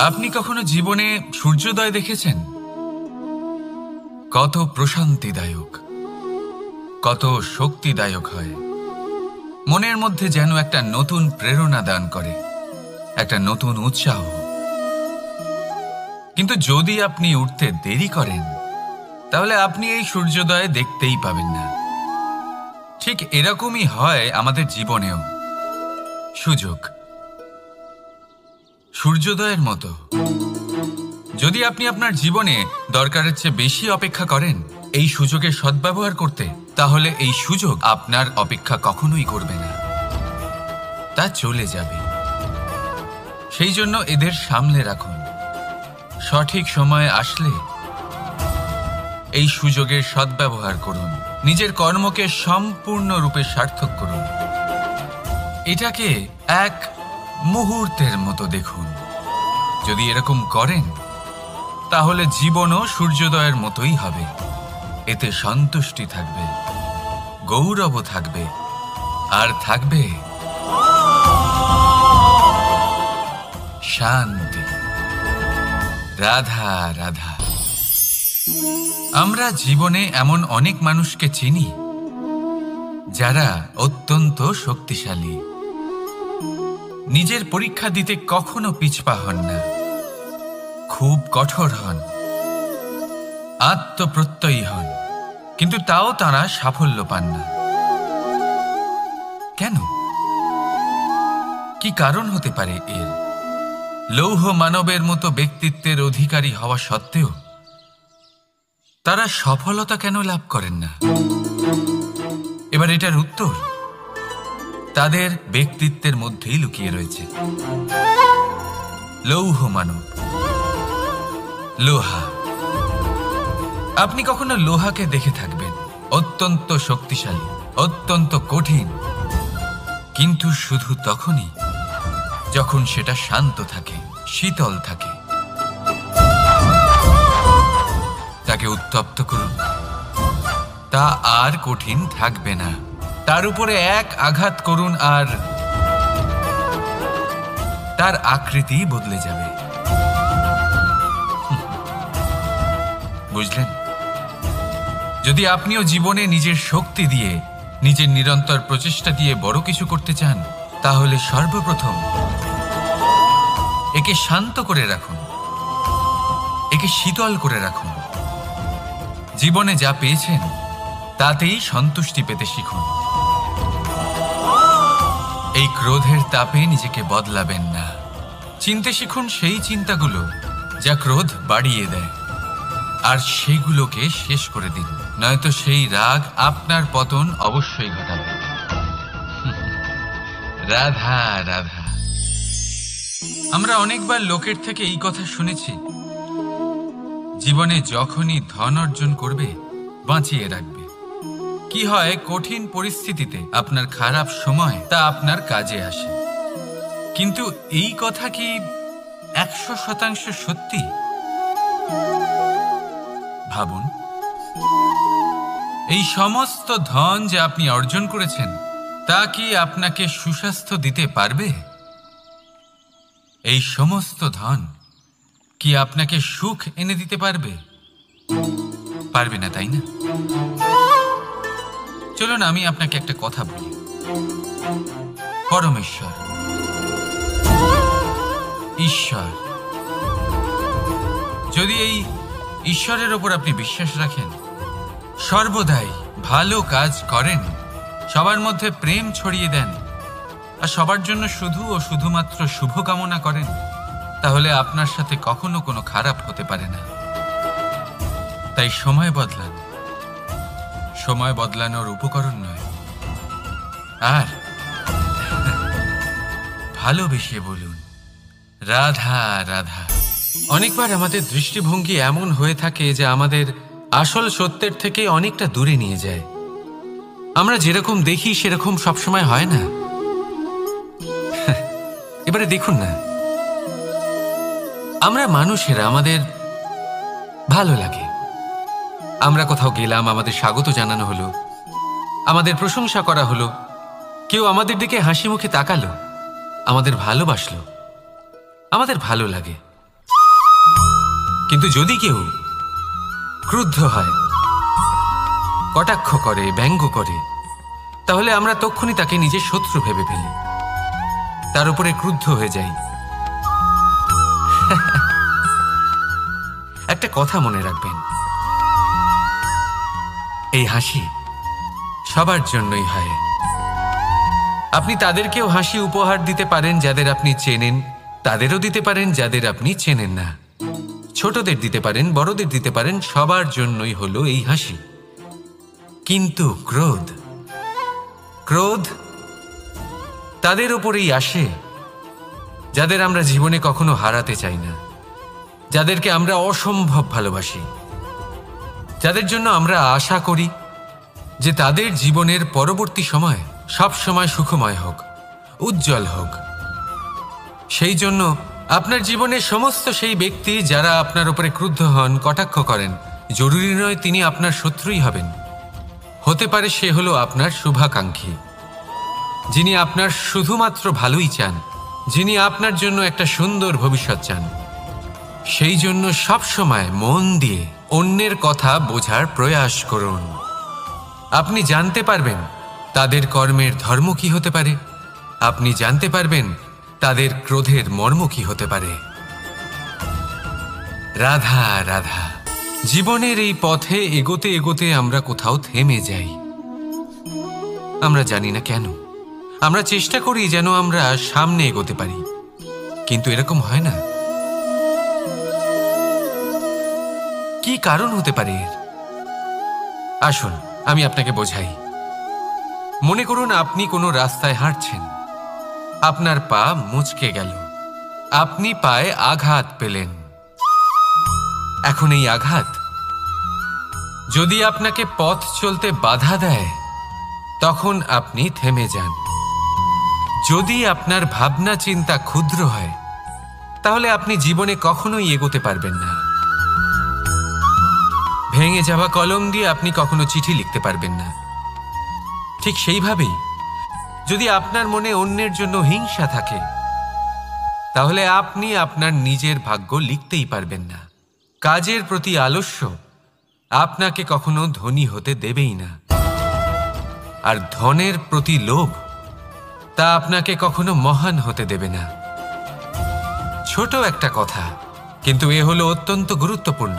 আপনি কখনো জীবনে সূর্যোদয় দেখেছেন? কত প্রশান্তিদায়ক, কত শক্তিদায়ক হয়। মনের মধ্যে যেন একটা নতুন প্রেরণা দান করে, একটা নতুন উৎসাহ। কিন্তু যদি আপনি উঠতে দেরি করেন, তাহলে আপনি এই সূর্যোদয় দেখতেই পাবেন না। ঠিক এরকমই হয় আমাদের জীবনেও। সুযোগ সূর্যোদয়ের মতো। যদি আপনি আপনার জীবনে দরকারের চেয়ে বেশি অপেক্ষা করেন এই সুযোগের সদ্ব্যবহার করতে, তাহলে এই সুযোগ আপনার অপেক্ষা কখনোই করবে না, তা চলে যাবে। সেই জন্য এদের সামলে রাখুন। সঠিক সময় আসলে এই সুযোগের সদ্ব্যবহার করুন, নিজের কর্মকে সম্পূর্ণরূপে সার্থক করুন। এটাকে এক মুহূর্তের মতো দেখুন। যদি এরকম করেন, তাহলে জীবনও সূর্যোদয়ের মতোই হবে। এতে সন্তুষ্টি থাকবে, গৌরবও থাকবে, আর থাকবে শান্তি। রাধা রাধা। আমরা জীবনে এমন অনেক মানুষকে চিনি যারা অত্যন্ত শক্তিশালী, নিজের পরীক্ষা দিতে কখনো পিছপা হন না, খুব কঠোর হন, আত্মপ্রত্যয়ী হন, কিন্তু তাও তারা সাফল্য পান না। কেন? কি কারণ হতে পারে এর? লৌহ মানবের মতো ব্যক্তিত্বের অধিকারী হওয়া সত্ত্বেও তারা সফলতা কেন লাভ করেন না? এবার এটার উত্তর তাদের ব্যক্তিত্বের মধ্যেই লুকিয়ে রয়েছে। লৌহ মানব, লোহা। আপনি কখনো লোহাকে দেখে থাকবেন, অত্যন্ত শক্তিশালী, অত্যন্ত কঠিন, কিন্তু শুধু তখনই যখন সেটা শান্ত থাকে, শীতল থাকে। তাকে উত্তপ্ত করুন, তা আর কঠিন থাকবে না। তার উপরে এক আঘাত করুন আর তার আকৃতি বদলে যাবে। বুঝলেন? যদি আপনিও জীবনে নিজের শক্তি দিয়ে, নিজের নিরন্তর প্রচেষ্টা দিয়ে বড় কিছু করতে চান, তাহলে সর্বপ্রথম একে শান্ত করে রাখুন, একে শীতল করে রাখুন। জীবনে যা পেয়েছেন তাতেই সন্তুষ্টি পেতে শিখুন। এই ক্রোধের তাপে নিজেকে বদলাবেন না। চিনতে শিখুন সেই চিন্তাগুলো যা ক্রোধ বাড়িয়ে দেয়, আর সেগুলোকে শেষ করে দিন, নয়তো সেই রাগ আপনার পতন অবশ্যই ঘটাবে। রাধা রাধা। আমরা অনেকবার লোকের থেকে এই কথা শুনেছি, জীবনে যখনই ধন অর্জন করবে বাঁচিয়ে রাখবে। কি হয়, কঠিন পরিস্থিতিতে আপনার খারাপ সময় তা আপনার কাজে আসে। কিন্তু এই কথা কি 100% সত্যি? ভাবুন, এই সমস্ত ধন যে আপনি অর্জন করেছেন, তা কি আপনাকে সুস্বাস্থ্য দিতে পারবে? এই সমস্ত ধন কি আপনাকে সুখ এনে দিতে পারবে? পারবে না, তাই না? চলুন আমি আপনাকে একটা কথা বলি। পরমেশ্বর, ঈশ্বর, যদি এই ঈশ্বরের ওপর আপনি বিশ্বাস রাখেন, সর্বদাই ভালো কাজ করেন, সবার মধ্যে প্রেম ছড়িয়ে দেন, আর সবার জন্য শুধু ও শুধুমাত্র শুভকামনা করেন, তাহলে আপনার সাথে কখনো কোনো খারাপ হতে পারে না। তাই সময় বদলান, সময় বদলানোর উপকরণ নয়। আর ভালোবেসে বলুন রাধা রাধা। অনেকবার আমাদের দৃষ্টিভঙ্গি এমন হয়ে থাকে যে আমাদের আসল সত্যের থেকে অনেকটা দূরে নিয়ে যায়। আমরা যেরকম দেখি সেরকম সবসময় হয় না। এবারে দেখুন না, আমরা মানুষেরা, আমাদের ভালো লাগে। আমরা কোথাও গেলাম, আমাদের স্বাগত জানানো হলো, আমাদের প্রশংসা করা হলো, কেউ আমাদের দিকে হাসি মুখে তাকালো, আমাদের ভালোবাসলো, আমাদের ভালো লাগে। কিন্তু যদি কেউ ক্রুদ্ধ হয়, কটাক্ষ করে, ব্যঙ্গ করে, তাহলে আমরা তক্ষুনি তাকে নিজের শত্রু ভেবে ফেলি, তার উপরে ক্রুদ্ধ হয়ে যাই। একটা কথা মনে রাখবেন, এই হাসি সবার জন্যই হয়। আপনি তাদেরকেও হাসি উপহার দিতে পারেন যাদের আপনি চেনেন, তাদেরও দিতে পারেন যাদের আপনি চেনেন না। ছোটদের দিতে পারেন, বড়দের দিতে পারেন, সবার জন্যই হলো এই হাসি। কিন্তু ক্রোধ তাদের উপরেই আসে যাদের আমরা জীবনে কখনো হারাতে চাই না, যাদেরকে আমরা অসম্ভব ভালোবাসি, যাদের জন্য আমরা আশা করি যে তাদের জীবনের পরবর্তী সময় সব সময় সুখময় হোক, উজ্জ্বল হোক। সেই জন্য আপনার জীবনের সমস্ত সেই ব্যক্তি যারা আপনার উপরে ক্রুদ্ধ হন, কটাক্ষ করেন, জরুরি নয় তিনি আপনার শত্রুই হবেন। হতে পারে সে হলো আপনার শুভাকাঙ্ক্ষী, যিনি আপনার শুধুমাত্র ভালোই চান, যিনি আপনার জন্য একটা সুন্দর ভবিষ্যৎ চান। সেই জন্য সবসময় মন দিয়ে অন্যের কথা বোঝার প্রয়াস করুন। আপনি জানতে পারবেন তাদের কর্মের ধর্ম কি হতে পারে, আপনি জানতে পারবেন তাদের ক্রোধের মর্ম কি হতে পারে। রাধা রাধা। জীবনের এই পথে এগোতে এগোতে আমরা কোথাও থেমে যাই, আমরা জানি না কেন। আমরা চেষ্টা করি যেন আমরা সামনে এগোতে পারি, কিন্তু এরকম হয় না। কি কারণ হতে পারে এর? আসুন আমি আপনাকে বোঝাই। মনে করুন আপনি কোনো রাস্তায় হাঁটছেন, আপনার পা মুচকে গেল, আপনি পায়ে আঘাত পেলেন। এখন এই আঘাত যদি আপনাকে পথ চলতে বাধা দেয়, তখন আপনি থেমে যান। যদি আপনার ভাবনা চিন্তা ক্ষুদ্র হয়, তাহলে আপনি জীবনে কখনোই এগোতে পারবেন না। ভেঙে যাওয়া কলম দিয়ে আপনি কখনো চিঠি লিখতে পারবেন না। ঠিক সেইভাবেই যদি আপনার মনে অন্যের জন্য হিংসা থাকে, তাহলে আপনি আপনার নিজের ভাগ্য লিখতেই পারবেন না। কাজের প্রতি আলস্য আপনাকে কখনো ধনী হতে দেবেই না, আর ধনের প্রতি লোভ তা আপনাকে কখনো মহান হতে দেবে না। ছোট একটা কথা, কিন্তু এ হলো অত্যন্ত গুরুত্বপূর্ণ।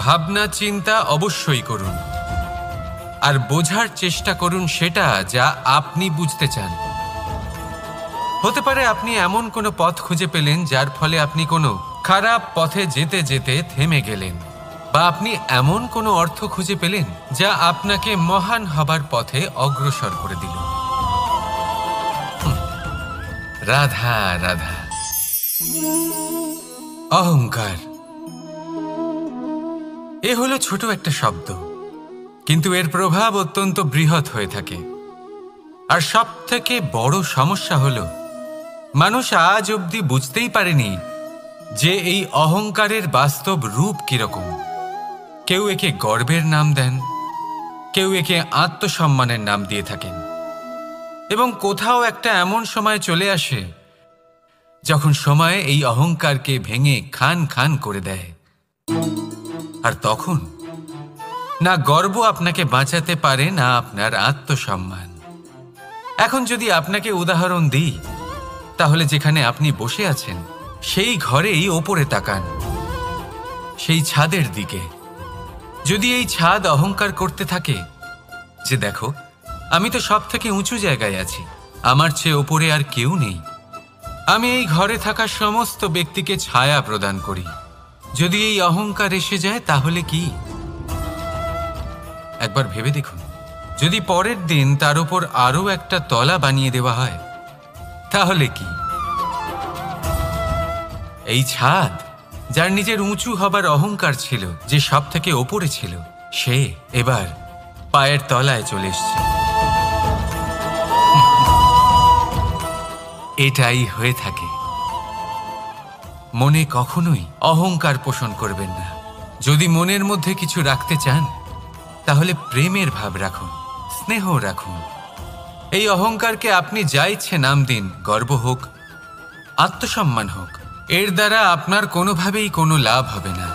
ভাবনা চিন্তা অবশ্যই করুন, আর বোঝার চেষ্টা করুন সেটা যা আপনি বুঝতে চান। হতে পারে আপনি এমন কোনো পথ খুঁজে পেলেন যার ফলে আপনি কোনো খারাপ পথে যেতে যেতে থেমে গেলেন, বা আপনি এমন কোনো অর্থ খুঁজে পেলেন যা আপনাকে মহান হবার পথে অগ্রসর করে দিল। রাধা রাধা। অহংকার এ হলো ছোট একটা শব্দ, কিন্তু এর প্রভাব অত্যন্ত বৃহৎ হয়ে থাকে। আর সব থেকে বড় সমস্যা হলো মানুষ আজ অবধি বুঝতেই পারেনি যে এই অহংকারের বাস্তব রূপ কিরকম। কেউ একে গর্বের নাম দেন, কেউ একে আত্মসম্মানের নাম দিয়ে থাকেন, এবং কোথাও একটা এমন সময় চলে আসে যখন সময় এই অহংকারকে ভেঙে খান খান করে দেয়। আর তখন না গর্ব আপনাকে বাঁচাতে পারে, না আপনার আত্মসম্মান। এখন যদি আপনাকে উদাহরণ দিই, তাহলে যেখানে আপনি বসে আছেন সেই ঘরেই ওপরে তাকান, সেই ছাদের দিকে। যদি এই ছাদ অহংকার করতে থাকে যে দেখো আমি তো সব থেকে উঁচু জায়গায় আছি, আমার চেয়ে ওপরে আর কেউ নেই, আমি এই ঘরে থাকা সমস্ত ব্যক্তিকে ছায়া প্রদান করি, যদি এই অহংকার এসে যায় তাহলে কি? একবার ভেবে দেখুন, যদি পরের দিন তার উপর আরো একটা তলা বানিয়ে দেওয়া হয় তাহলে কি? এই ছাদ যার নিজের উঁচু হবার অহংকার ছিল, যে সব থেকে ওপরে ছিল, সে এবার পায়ের তলায় চলে এসছে। এটাই হয়ে থাকে। মনে কখনোই অহংকার পোষণ করবেন না। যদি মনের মধ্যে কিছু রাখতে চান তাহলে প্রেমের ভাব রাখুন, স্নেহ রাখুন। এই অহংকারকে আপনি যা ইচ্ছে নাম দিন, গর্ব হোক, আত্মসম্মান হোক, এর দ্বারা আপনার কোনোভাবেই কোনো লাভ হবে না।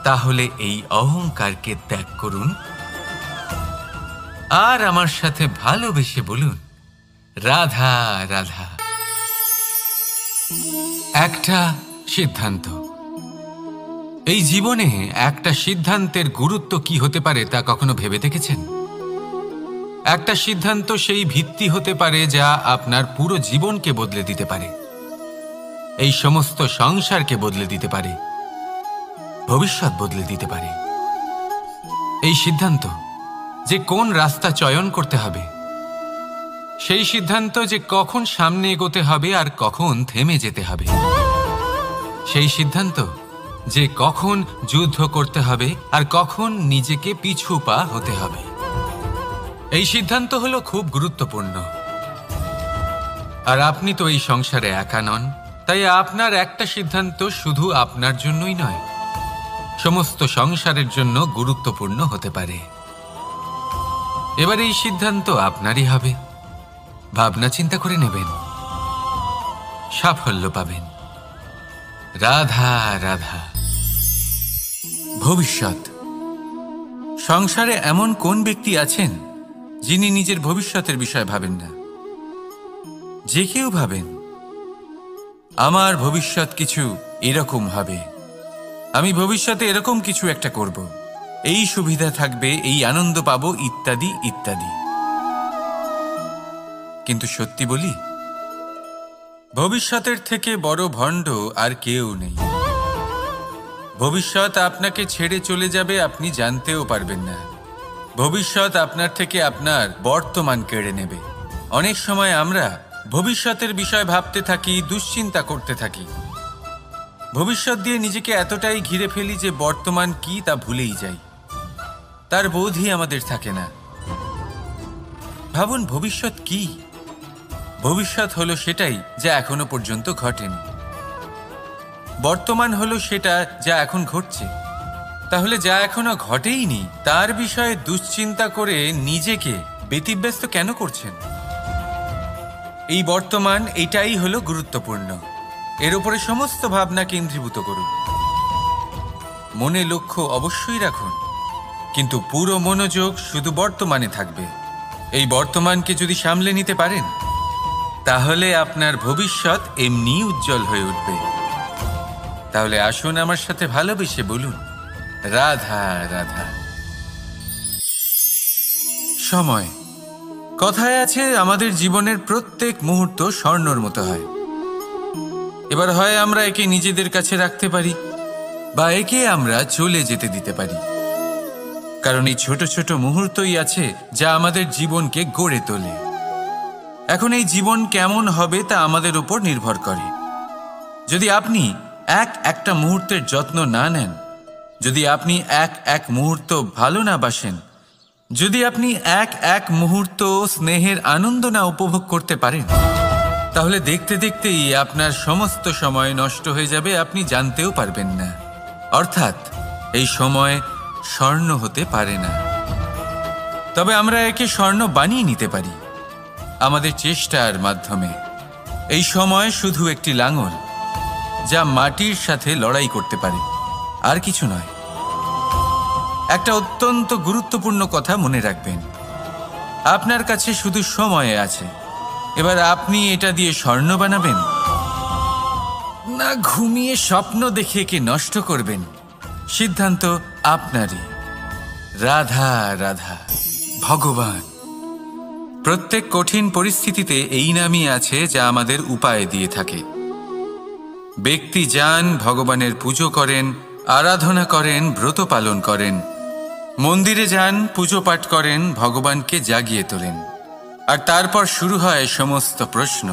তাহলে এই অহংকারকে ত্যাগ করুন আর আমার সাথে ভালোবেসে বলুন, রাধা রাধা। একটা সিদ্ধান্ত। এই জীবনে একটা সিদ্ধান্তের গুরুত্ব কি হতে পারে তা কখনো ভেবে দেখেছেন? একটা সিদ্ধান্ত সেই ভিত্তি হতে পারে যা আপনার পুরো জীবনকে বদলে দিতে পারে, এই সমস্ত সংসারকে বদলে দিতে পারে, ভবিষ্যৎ বদলে দিতে পারে। এই সিদ্ধান্ত যে কোন রাস্তা চয়ন করতে হবে, সেই সিদ্ধান্ত যে কখন সামনে এগোতে হবে আর কখন থেমে যেতে হবে, সেই সিদ্ধান্ত যে কখন যুদ্ধ করতে হবে আর কখন নিজেকে পিছু পা হতে হবে। এই সিদ্ধান্ত হলো খুব গুরুত্বপূর্ণ। আর আপনি তো এই সংসারে একা নন, তাই আপনার একটা সিদ্ধান্ত শুধু আপনার জন্যই নয়, সমস্ত সংসারের জন্য গুরুত্বপূর্ণ হতে পারে। এবার এই সিদ্ধান্ত আপনারই হবে। ভাবনা চিন্তা করে নেবেন, সাফল্য পাবেন। রাধা রাধা। ভবিষ্যৎ। সংসারে এমন কোন ব্যক্তি আছেন যিনি নিজের ভবিষ্যতের বিষয় ভাবেন না? যে কেউ ভাবেন আমার ভবিষ্যৎ কিছু এরকম হবে, আমি ভবিষ্যতে এরকম কিছু একটা করব, এই সুবিধা থাকবে, এই আনন্দ পাবো, ইত্যাদি ইত্যাদি। কিন্তু সত্যি বলি, ভবিষ্যতের থেকে বড় ভণ্ড আর কেউ নেই। ভবিষ্যৎ আপনাকে ছেড়ে চলে যাবে, আপনি জানতেও পারবেন না। ভবিষ্যৎ আপনার থেকে আপনার বর্তমান কেড়ে নেবে। অনেক সময় আমরা ভবিষ্যতের বিষয় ভাবতে থাকি, দুশ্চিন্তা করতে থাকি। ভবিষ্যৎ দিয়ে নিজেকে এতটাই ঘিরে ফেলি যে বর্তমান কি তা ভুলেই যাই, তার বোধই আমাদের থাকে না। ভাবুন, ভবিষ্যৎ কি? ভবিষ্যৎ হলো সেটাই যা এখনো পর্যন্ত ঘটেনি। বর্তমান হলো সেটা যা এখন ঘটছে। তাহলে যা এখনো ঘটেইনি তার বিষয়ে দুশ্চিন্তা করে নিজেকে ব্যতিব্যস্ত কেন করছেন? এই বর্তমান, এটাই হলো গুরুত্বপূর্ণ। এর উপরে সমস্ত ভাবনা কেন্দ্রীভূত করুন। মনে লক্ষ্য অবশ্যই রাখুন, কিন্তু পুরো মনোযোগ শুধু বর্তমানে থাকবে। এই বর্তমানকে যদি সামলে নিতে পারেন, তাহলে আপনার ভবিষ্যৎ এমনি উজ্জ্বল হয়ে উঠবে। তাহলে আসুন আমার সাথে ভালোবেসে বলুন, রাধা রাধা। সময়। কথায় আছে, আমাদের জীবনের প্রত্যেক মুহূর্ত স্বর্ণর মতো হয়। এবার হয় আমরা একে নিজেদের কাছে রাখতে পারি বা একে আমরা চলে যেতে দিতে পারি, কারণ এই ছোট ছোট মুহূর্তই আছে যা আমাদের জীবনকে গড়ে তোলে। এখন এই জীবন কেমন হবে তা আমাদের উপর নির্ভর করে। যদি আপনি একটা মুহূর্তের যত্ন না নেন, যদি আপনি এক মুহূর্ত ভালো না বাসেন, যদি আপনি এক মুহূর্ত স্নেহের আনন্দ না উপভোগ করতে পারেন, তাহলে দেখতে দেখতেই আপনার সমস্ত সময় নষ্ট হয়ে যাবে, আপনি জানতেও পারবেন না। অর্থাৎ এই সময় স্বর্ণ হতে পারে না। তবে আমরা একে স্বর্ণ বানিয়ে নিতে পারি আমাদের চেষ্টার মাধ্যমে। এই সময় শুধু একটি লাঙল যা মাটির সাথে লড়াই করতে পারে, আর কিছু নয়। একটা অত্যন্ত গুরুত্বপূর্ণ কথা মনে রাখবেন, আপনার কাছে শুধু সময় আছে। এবার আপনি এটা দিয়ে স্বর্ণ বানাবেন না ঘুমিয়ে স্বপ্ন দেখে একে নষ্ট করবেন, সিদ্ধান্ত আপনারই। রাধা রাধা। ভগবান। প্রত্যেক কঠিন পরিস্থিতিতে এই নামই আছে যা আমাদের উপায় দিয়ে থাকে। ব্যক্তি যান, ভগবানের পুজো করেন, আরাধনা করেন, ব্রত পালন করেন, মন্দিরে যান, পুজো পাঠ করেন, ভগবানকে জাগিয়ে তোলেন। আর তারপর শুরু হয় সমস্ত প্রশ্ন।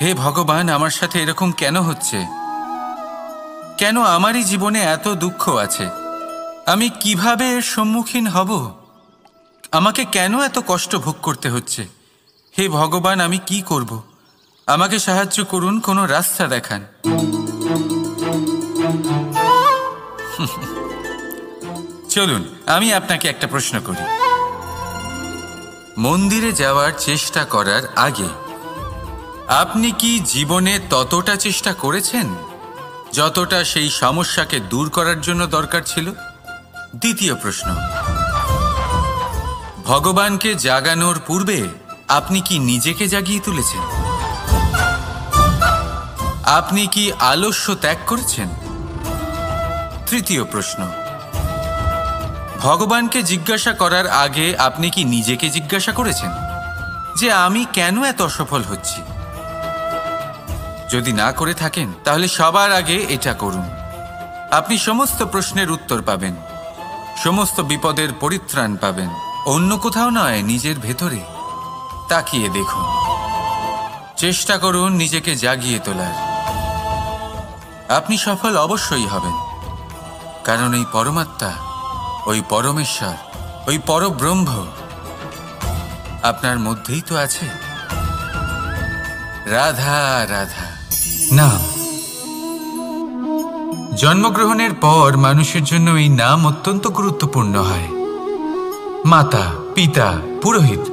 হে ভগবান, আমার সাথে এরকম কেন হচ্ছে? কেন আমারই জীবনে এত দুঃখ আছে? আমি কিভাবে এর সম্মুখীন হব? আমাকে কেন এত কষ্ট ভোগ করতে হচ্ছে? হে ভগবান, আমি কি করব? আমাকে সাহায্য করুন, কোনো রাস্তা দেখান। চলুন আমি আপনাকে একটা প্রশ্ন করি। মন্দিরে যাওয়ার চেষ্টা করার আগে আপনি কি জীবনে ততটা চেষ্টা করেছেন যতটা সেই সমস্যাকে দূর করার জন্য দরকার ছিল? দ্বিতীয় প্রশ্ন, ভগবানকে জাগানোর পূর্বে আপনি কি নিজেকে জাগিয়ে তুলেছেন? আপনি কি আলস্য ত্যাগ করেছেন? তৃতীয় প্রশ্ন, ভগবানকে জিজ্ঞাসা করার আগে আপনি কি নিজেকে জিজ্ঞাসা করেছেন যে আমি কেন এত অসফল হচ্ছি? যদি না করে থাকেন তাহলে সবার আগে এটা করুন। আপনি সমস্ত প্রশ্নের উত্তর পাবেন, সমস্ত বিপদের পরিত্রাণ পাবেন। অন্য কোথাও নয়, নিজের ভেতরে তাকিয়ে দেখুন। চেষ্টা করুন নিজেকে জাগিয়ে তোলার। আপনি সফল অবশ্যই হবেন, কারণ এই পরমাত্মা, ওই পরমেশ্বর, ওই পরব্রহ্ম আপনার মধ্যেই তো আছে। রাধা রাধা নাম। জন্মগ্রহণের পর মানুষের জন্য এই নাম অত্যন্ত গুরুত্বপূর্ণ হয়। মাতা, পিতা, পুরোহিত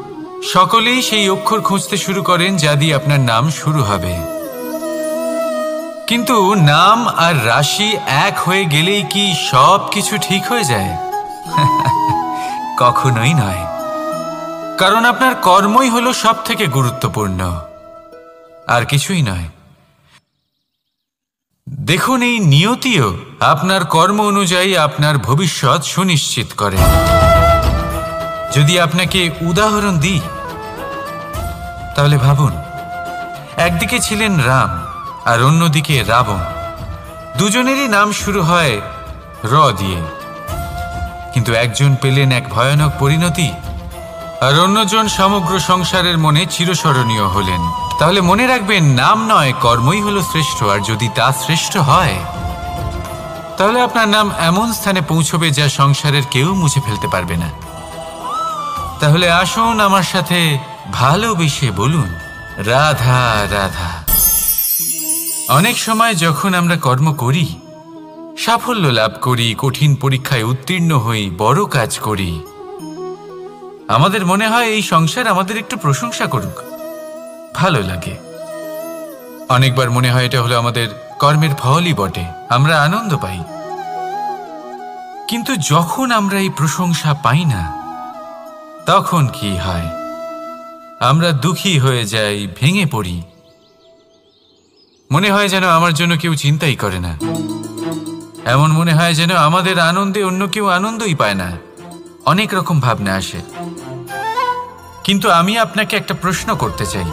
সকলেই সেই অক্ষর খুঁজতে শুরু করেন যা দিয়ে আপনার নাম শুরু হবে। কিন্তু নাম আর রাশি এক হয়ে গেলেই কি সব কিছু ঠিক হয়ে যায়? কখনোই নয়, কারণ আপনার কর্মই হলো সব থেকে গুরুত্বপূর্ণ, আর কিছুই নয়। দেখুন, এই নিয়তিও আপনার কর্ম অনুযায়ী আপনার ভবিষ্যৎ সুনিশ্চিত করে। যদি আপনাকে উদাহরণ দিই তাহলে ভাবুন, একদিকে ছিলেন রাম আর অন্যদিকে রাবণ। দুজনেরই নাম শুরু হয় র দিয়ে, কিন্তু একজন পেলেন এক ভয়ানক পরিণতি আর অন্যজন সমগ্র সংসারের মনে চিরস্মরণীয় হলেন। তাহলে মনে রাখবেন, নাম নয়, কর্মই হলো শ্রেষ্ঠ। আর যদি তা শ্রেষ্ঠ হয় তাহলে আপনার নাম এমন স্থানে পৌঁছবে যা সংসারের কেউ মুছে ফেলতে পারবে না। তাহলে আসুন আমার সাথে ভালোবেসে বলুন, রাধা রাধা। অনেক সময় যখন আমরা কর্ম করি, সাফল্য লাভ করি, কঠিন পরীক্ষায় উত্তীর্ণ হই, বড় কাজ করি, আমাদের মনে হয় এই সংসার আমাদের একটু প্রশংসা করুক, ভালো লাগে। অনেকবার মনে হয় এটা হলো আমাদের কর্মের ফলই বটে, আমরা আনন্দ পাই। কিন্তু যখন আমরা এই প্রশংসা পাই না, তখন কি হয়? আমরা দুঃখী হয়ে যাই, ভেঙে পড়ি। মনে হয় যেন আমার জন্য কেউ চিন্তাই করে না। এমন মনে হয় যেন আমাদের আনন্দে অন্য কেউ আনন্দই পায় না। অনেক রকম ভাবনা আসে। কিন্তু আমি আপনাকে একটা প্রশ্ন করতে চাই,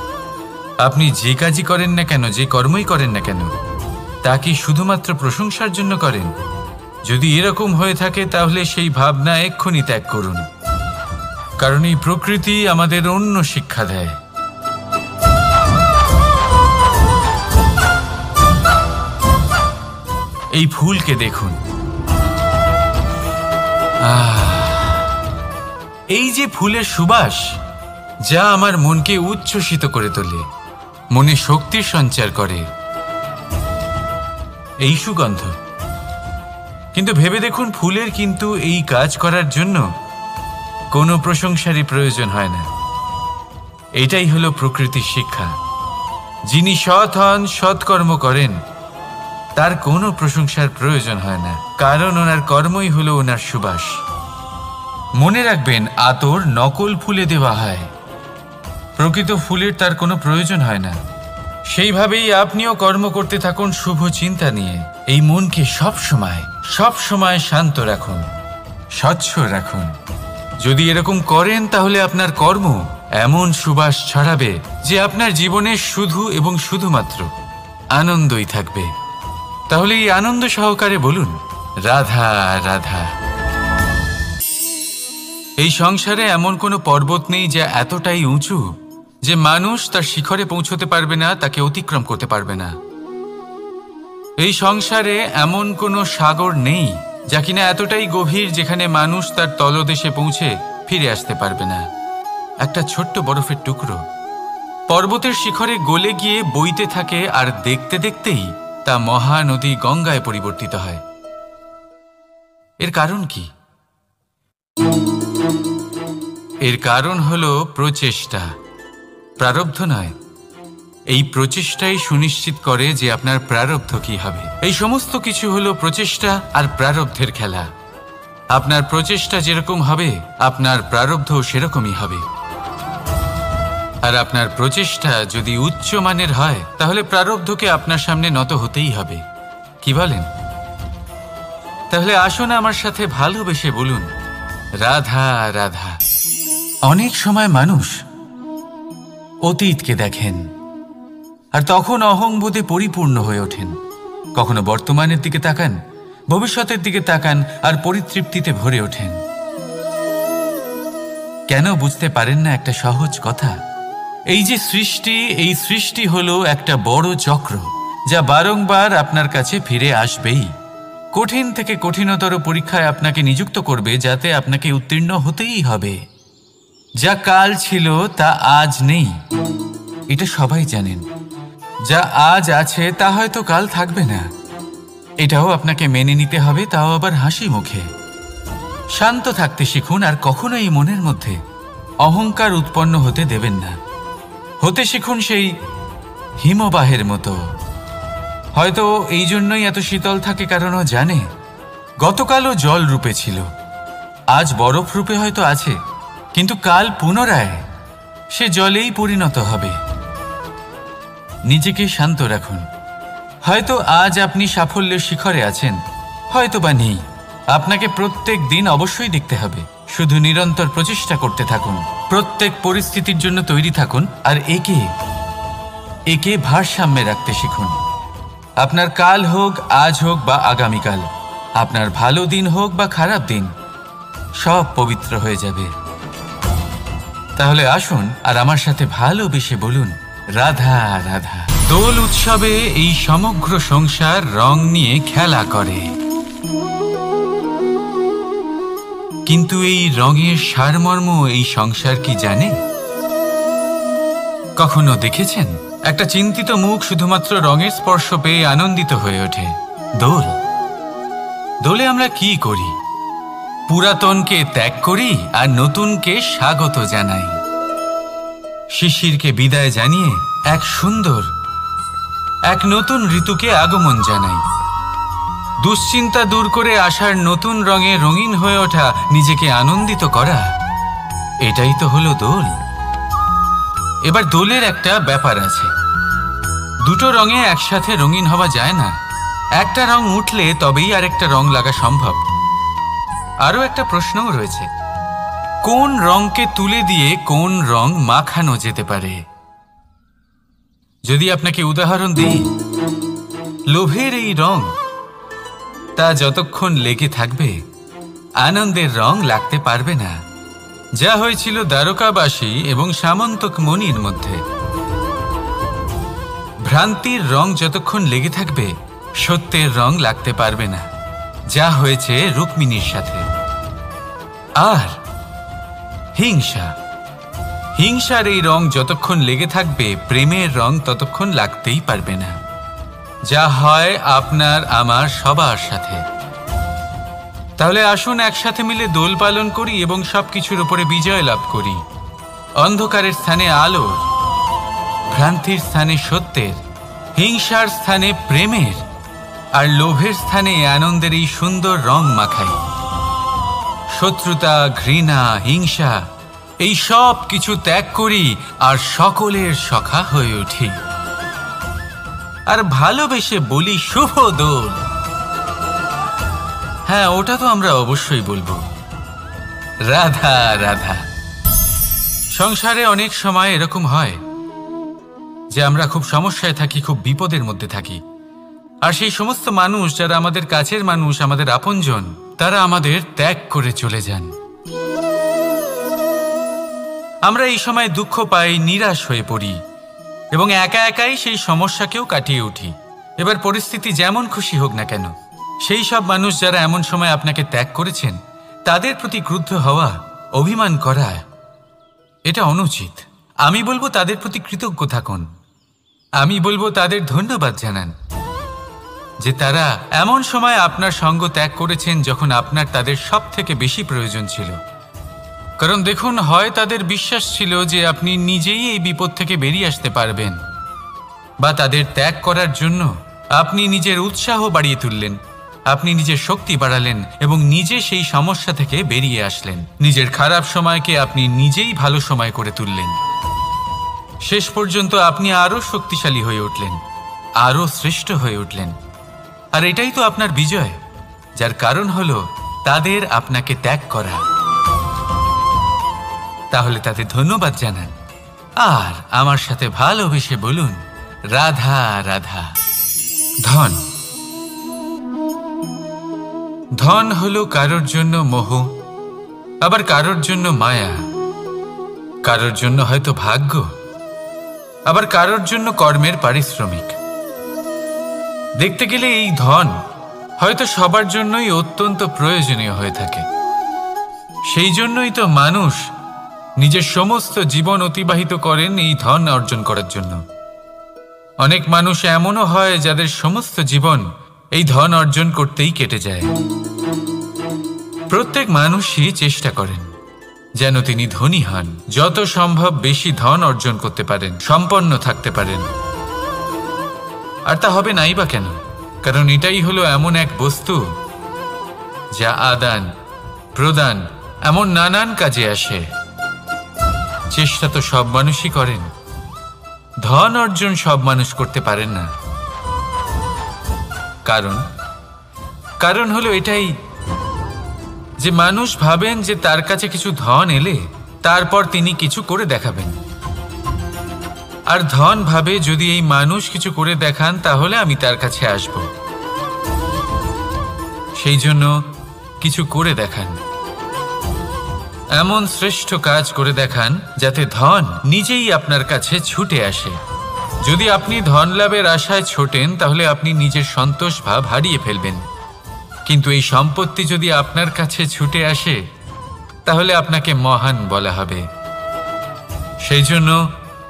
আপনি যে কাজই করেন না কেন, যে কর্মই করেন না কেন, তা কি শুধুমাত্র প্রশংসার জন্য করেন? যদি এরকম হয়ে থাকে তাহলে সেই ভাবনা এক্ষুনি ত্যাগ করুন, কারণ এই প্রকৃতি আমাদের অন্য শিক্ষা দেয়। এই ফুলকে দেখুন, এই যে ফুলের সুবাস, যা আমার মনকে উচ্ছ্বসিত করে তোলে, মনে শক্তির সঞ্চার করে, এই সুগন্ধ। কিন্তু ভেবে দেখুন, ফুলের কিন্তু এই কাজ করার জন্য কোনো প্রশংসারই প্রয়োজন হয় না। এটাই হলো প্রকৃতির শিক্ষা। যিনি সৎ হন, সৎকর্ম করেন, তার কোনো প্রশংসার প্রয়োজন হয় না, কারণ ওনার কর্মই হলো ওনার সুবাস। মনে রাখবেন, আতর নকল ফুলে দেওয়া হয়, প্রকৃত ফুলের তার কোনো প্রয়োজন হয় না। সেইভাবেই আপনিও কর্ম করতে থাকুন শুভ চিন্তা নিয়ে। এই মনকে সবসময় শান্ত রাখুন, স্বচ্ছ রাখুন। যদি এরকম করেন তাহলে আপনার কর্ম এমন সুবাস ছড়াবে যে আপনার জীবনে শুধু এবং শুধুমাত্র আনন্দই থাকবে। তাহলে এই আনন্দ সহকারে বলুন, রাধা রাধা। এই সংসারে এমন কোনো পর্বত নেই যা এতটাই উঁচু যে মানুষ তার শিখরে পৌঁছতে পারবে না, তাকে অতিক্রম করতে পারবে না। এই সংসারে এমন কোনো সাগর নেই যা কিনা এতটাই গভীর যেখানে মানুষ তার তলদেশে পৌঁছে ফিরে আসতে পারবে না। একটা ছোট্ট বরফের টুকরো পর্বতের শিখরে গলে গিয়ে বইতে থাকে, আর দেখতে দেখতেই তা মহানদী গঙ্গায় পরিবর্তিত হয়। এর কারণ কি? এর কারণ হলো প্রচেষ্টা, প্রারব্ধ নয়। এই প্রচেষ্টাই সুনিশ্চিত করে যে আপনার প্রারব্ধ কি হবে। এই সমস্ত কিছু হলো প্রচেষ্টা আর প্রারব্ধের খেলা। আপনার প্রচেষ্টা যেরকম হবে আপনার প্রারব্ধ সেরকমই হবে। আর আপনার প্রচেষ্টা যদি উচ্চ মানের হয় তাহলে প্রারব্ধকে আপনার সামনে নত হতেই হবে। কি বলেন? তাহলে আসুন আমার সাথে ভালোবেসে বলুন, রাধা রাধা। অনেক সময় মানুষ অতীতকে দেখেন আর তখন অহংবোধে পরিপূর্ণ হয়ে ওঠেন। কখনো বর্তমানের দিকে তাকান, ভবিষ্যতের দিকে তাকান আর পরিতৃপ্তিতে ভরে ওঠেন। কেন বুঝতে পারেন না একটা সহজ কথা? এই যে সৃষ্টি, এই সৃষ্টি হলো একটা বড় চক্র যা বারংবার আপনার কাছে ফিরে আসবেই। কঠিন থেকে কঠিনতর পরীক্ষায় আপনাকে নিযুক্ত করবে যাতে আপনাকে উত্তীর্ণ হতেই হবে। যা কাল ছিল তা আজ নেই, এটা সবাই জানেন। যা আজ আছে তা হয়তো কাল থাকবে না, এটাও আপনাকে মেনে নিতে হবে, তাও আবার হাসি মুখে। শান্ত থাকতে শিখুন আর কখনোই মনের মধ্যে অহংকার উৎপন্ন হতে দেবেন না। হতে শিখুন সেই হিমবাহের মতো। হয়তো এই জন্যই এত শীতল থাকে কারণ ও জানে গতকালও জল রূপে ছিল, আজ বরফ রূপে হয়তো আছে, কিন্তু কাল পুনরায় সে জলেই পরিণত হবে। নিজেকে শান্ত রাখুন। হয়তো আজ আপনি সাফল্যের শিখরে আছেন, হয়তো বা নেই। আপনাকে প্রত্যেক দিন অবশ্যই দেখতে হবে। শুধু নিরন্তর প্রচেষ্টা করতে থাকুন, প্রত্যেক পরিস্থিতির জন্য তৈরি থাকুন আর একে ভারসাম্যে রাখতে শিখুন। আপনার কাল হোক, আজ হোক বা আগামীকাল, আপনার ভালো দিন হোক বা খারাপ দিন, সব পবিত্র হয়ে যাবে। তাহলে আসুন আর আমার সাথে ভালোবেসে বলুন, রাধা রাধা। দোল উৎসবে এই সমগ্র সংসার রং নিয়ে খেলা করে, কিন্তু এই রঙের সারমর্ম এই সংসার কি জানে? কখনো দেখেছেন একটা চিন্তিত মুখ শুধুমাত্র রঙের স্পর্শ পেয়ে আনন্দিত হয়ে ওঠে? দোলে আমরা কি করি? পুরাতনকে ত্যাগ করি আর নতুনকে স্বাগত জানাই। শিশিরকে বিদায় জানিয়ে এক সুন্দর, এক নতুন ঋতুকে আগমন জানাই। দুশ্চিন্তা দূর করে আসার নতুন রঙে রঙিন হয়ে ওঠা, নিজেকে আনন্দিত করা, এটাই তো হলো দোল। এবার দোলের একটা ব্যাপার আছে, দুটো রঙে একসাথে রঙিন হওয়া যায় না। একটা রং উঠলে তবেই আরেকটা রং লাগা সম্ভব। আরও একটা প্রশ্নও রয়েছে, কোন রংকে তুলে দিয়ে কোন রং মাখানো যেতে পারে? যদি আপনাকে উদাহরণ দিই, লোভের এই রং, তা যতক্ষণ লেগে থাকবে আনন্দের রং লাগতে পারবে না। যা হয়েছিল দ্বারকাবাসী এবং সামন্তক মণির মধ্যে। ভ্রান্তির রং যতক্ষণ লেগে থাকবে সত্যের রং লাগতে পারবে না, যা হয়েছে রুক্মিণীর সাথে। আর হিংসার এই রং যতক্ষণ লেগে থাকবে প্রেমের রং ততক্ষণ লাগতেই পারবে না, যা হয় আপনার আমার সবার সাথে। তাহলে আসুন একসাথে মিলে দোল পালন করি এবং সবকিছুর উপরে বিজয় লাভ করি। অন্ধকারের স্থানে আলোর, ভ্রান্তির স্থানে সত্যের, হিংসার স্থানে প্রেমের আর লোভের স্থানে আনন্দের এই সুন্দর রং মাখাই। শত্রুতা, ঘৃণা, হিংসা এই সব কিছু ত্যাগ করি আর সকলের সখা হয়ে উঠি। আর ভালোবেসে বলি, শুভ দোল। হ্যাঁ, ওটা তো আমরা অবশ্যই বলবো, রাধা রাধা। সংসারে অনেক সময় এরকম হয় যে আমরা খুব সমস্যায় থাকি, খুব বিপদের মধ্যে থাকি। আর সেই সমস্ত মানুষ যারা আমাদের কাছের মানুষ, আমাদের আপনজন, তারা আমাদের ত্যাগ করে চলে যান। আমরা এই সময় দুঃখ পাই, নিরাশ হয়ে পড়ি এবং একা একাই সেই সমস্যাকেও কাটিয়ে উঠি। এবার পরিস্থিতি যেমন খুশি হোক না কেন, সেই সব মানুষ যারা এমন সময় আপনাকে ত্যাগ করেছেন তাদের প্রতি ক্রুদ্ধ হওয়া, অভিমান করা, এটা অনুচিত। আমি বলবো তাদের প্রতি কৃতজ্ঞ থাকুন। আমি বলবো তাদের ধন্যবাদ জানান যে তারা এমন সময় আপনার সঙ্গ ত্যাগ করেছেন যখন আপনার তাদের সব থেকে বেশি প্রয়োজন ছিল। কারণ দেখুন, হয় তাদের বিশ্বাস ছিল যে আপনি নিজেই এই বিপদ থেকে বেরিয়ে আসতে পারবেন, বা তাদের ত্যাগ করার জন্য আপনি নিজের উৎসাহ বাড়িয়ে তুললেন, আপনি নিজের শক্তি বাড়ালেন এবং নিজে সেই সমস্যা থেকে বেরিয়ে আসলেন। নিজের খারাপ সময়কে আপনি নিজেই ভালো সময় করে তুললেন। শেষ পর্যন্ত আপনি আরও শক্তিশালী হয়ে উঠলেন, আরও শ্রেষ্ঠ হয়ে উঠলেন। আর এটাই তো আপনার বিজয়, যার কারণ হলো তাদের আপনাকে ত্যাগ করা। তাহলে তাদের ধন্যবাদ জানান আর আমার সাথে ভালোবেসে বলুন, রাধা রাধা। ধন, ধন হলো কারোর জন্য মোহ, আবার কারোর জন্য মায়া, কারোর জন্য হয়তো ভাগ্য, আবার কারোর জন্য কর্মের পারিশ্রমিক। দেখতে গেলে এই ধন হয়তো সবার জন্যই অত্যন্ত প্রয়োজনীয় হয়ে থাকে। সেই জন্যই তো মানুষ নিজের সমস্ত জীবন অতিবাহিত করেন এই ধন অর্জন করার জন্য। অনেক মানুষ এমনও হয় যাদের সমস্ত জীবন এই ধন অর্জন করতেই কেটে যায়। প্রত্যেক মানুষই চেষ্টা করেন যেন তিনি ধনী হন, যত সম্ভব বেশি ধন অর্জন করতে পারেন, সম্পন্ন থাকতে পারেন। আর তা হবে নাই বা কেন? কারণ এটাই হলো এমন এক বস্তু যা আদান প্রদান এমন নানান কাজে আসে। চেষ্টা তো সব মানুষই করেন, ধন অর্জন সব মানুষ করতে পারেন না। কারণ হলো এটাই যে মানুষ ভাবেন যে তার কাছে কিছু ধন এলে তারপর তিনি কিছু করে দেখাবেন, আর ধন ভাবে যদি এই মানুষ কিছু করে দেখান তাহলে আমি তার কাছে আসব। সেই জন্য কিছু করে দেখান, এমন শ্রেষ্ঠ কাজ করে দেখান যাতে ধন নিজেই আপনার কাছে ছুটে আসে। যদি আপনি ধন লাভের আশায় ছোটেন তাহলে আপনি নিজের সন্তোষ ভাব হারিয়ে ফেলবেন। কিন্তু এই সম্পত্তি যদি আপনার কাছে ছুটে আসে তাহলে আপনাকে মহান বলা হবে। সেই জন্য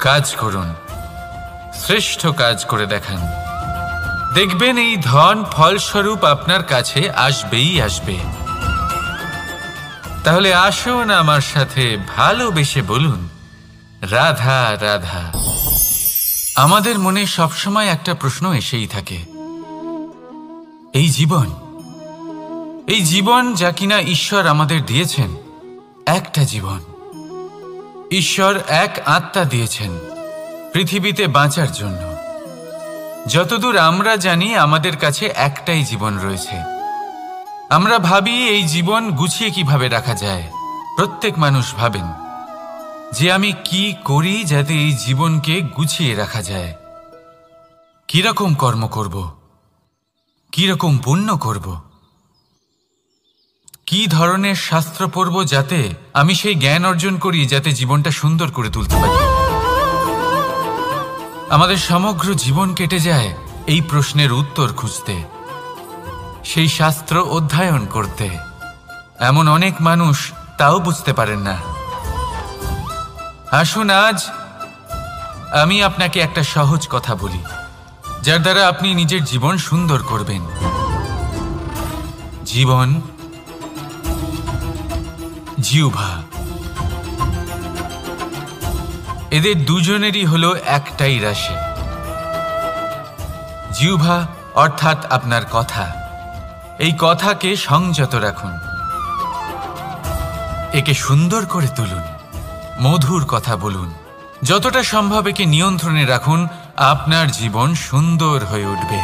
কাজ করুন, শ্রেষ্ঠ কাজ করে দেখান, দেখবেন এই ধন ফলস্বরূপ আপনার কাছে আসবেই আসবে। তাহলে আসুন আমার সাথে ভালোবেসে বলুন, রাধা রাধা। আমাদের মনে সবসময় একটা প্রশ্ন এসেই থাকে, এই জীবন যা কিনা ঈশ্বর আমাদের দিয়েছেন, একটা জীবন। ঈশ্বর এক আত্মা দিয়েছেন পৃথিবীতে বাঁচার জন্য। যতদূর আমরা জানি আমাদের কাছে একটাই জীবন রয়েছে। আমরা ভাবি এই জীবন গুছিয়ে কিভাবে রাখা যায়। প্রত্যেক মানুষ ভাবেন যে আমি কি করি যাতে এই জীবনকে গুছিয়ে রাখা যায়, কিরকম কর্ম করব, কিরকম পুণ্য করব, কি ধরনের শাস্ত্র পড়ব যাতে আমি সেই জ্ঞান অর্জন করি যাতে জীবনটা সুন্দর করে তুলতে পারি। আমাদের সমগ্র জীবন কেটে যায় এই প্রশ্নের উত্তর খুঁজতে, সেই শাস্ত্র অধ্যয়ন করতে। এমন অনেক মানুষ তাও বুঝতে পারেন না। আসুন আজ আমি আপনাকে একটা সহজ কথা বলি, যার দ্বারা আপনি নিজের জীবন সুন্দর করবেন। জীবন, জিহ্বা, এদের দুজনেরই হলো একটাই রাশি। জিহ্বা অর্থাৎ আপনার কথা, এই কথাকে সংযত রাখুন, একে সুন্দর করে তুলুন, মধুর কথা বলুন। যতটা সম্ভব একে নিয়ন্ত্রণে রাখুন, আপনার জীবন সুন্দর হয়ে উঠবে।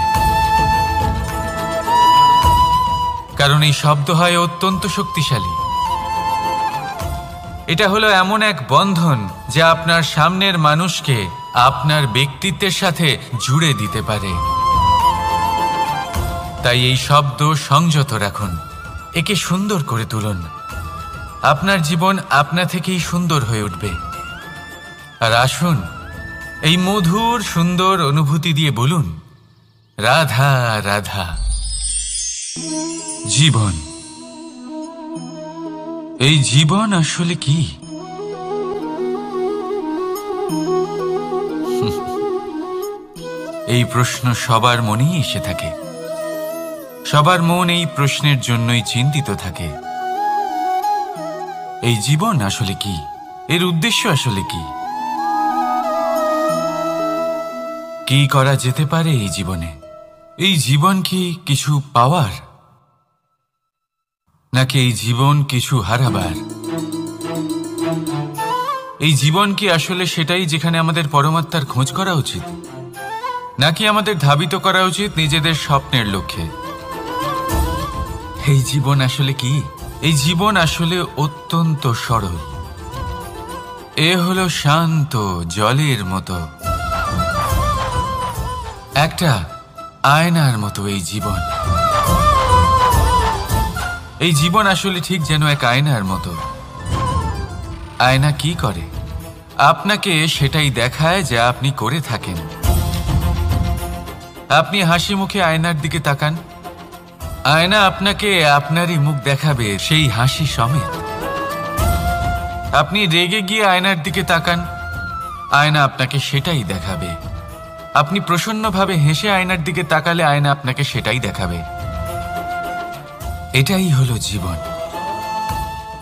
কারণ এই শব্দ হয় অত্যন্ত শক্তিশালী। এটা হলো এমন এক বন্ধন যা আপনার সামনের মানুষকে আপনার ব্যক্তিত্বের সাথে জুড়ে দিতে পারে। তাই এই শব্দ সংযত রাখুন, একে সুন্দর করে তুলুন। আপনার জীবন আপনা থেকেই সুন্দর হয়ে উঠবে। আর আসুন এই মধুর সুন্দর অনুভূতি দিয়ে বলুন, রাধা রাধা। জীবন, এই জীবন আসলে কি? এই প্রশ্ন সবার মনেই এসে থাকে। সবার মন এই প্রশ্নের জন্যই চিন্তিত থাকে। এই জীবন আসলে কি? এর উদ্দেশ্য আসলে কি? কি করা যেতে পারে এই জীবনে? এই জীবন কি কিছু পাওয়ার, নাকি এই জীবন কিছু হারাবার? এই জীবন কি আসলে সেটাই যেখানে আমাদের পরমাত্মার খোঁজ করা উচিত, নাকি আমাদের ধাবিত করা উচিত নিজেদের স্বপ্নের লক্ষ্যে? এই জীবন আসলে কি? এই জীবন আসলে অত্যন্ত সরল। এ হলো শান্ত জলের মতো, একটা আয়নার মতো এই জীবন। এই জীবন আসলে ঠিক যেন এক আয়নার মতো। আয়না কি করে? আপনাকে সেটাই দেখায় যা আপনি করে থাকেন। আপনি হাসি মুখে আয়নার দিকে তাকান, আয়না আপনাকে আপনারই মুখ দেখাবে, সেই হাসি সমেত। আপনি রেগে গিয়ে আয়নার দিকে তাকান, আয়না আপনাকে সেটাই দেখাবে। আপনি প্রসন্নভাবে হেসে আয়নার দিকে তাকালে আয়না আপনাকে সেটাই দেখাবে। এটাই হলো জীবন,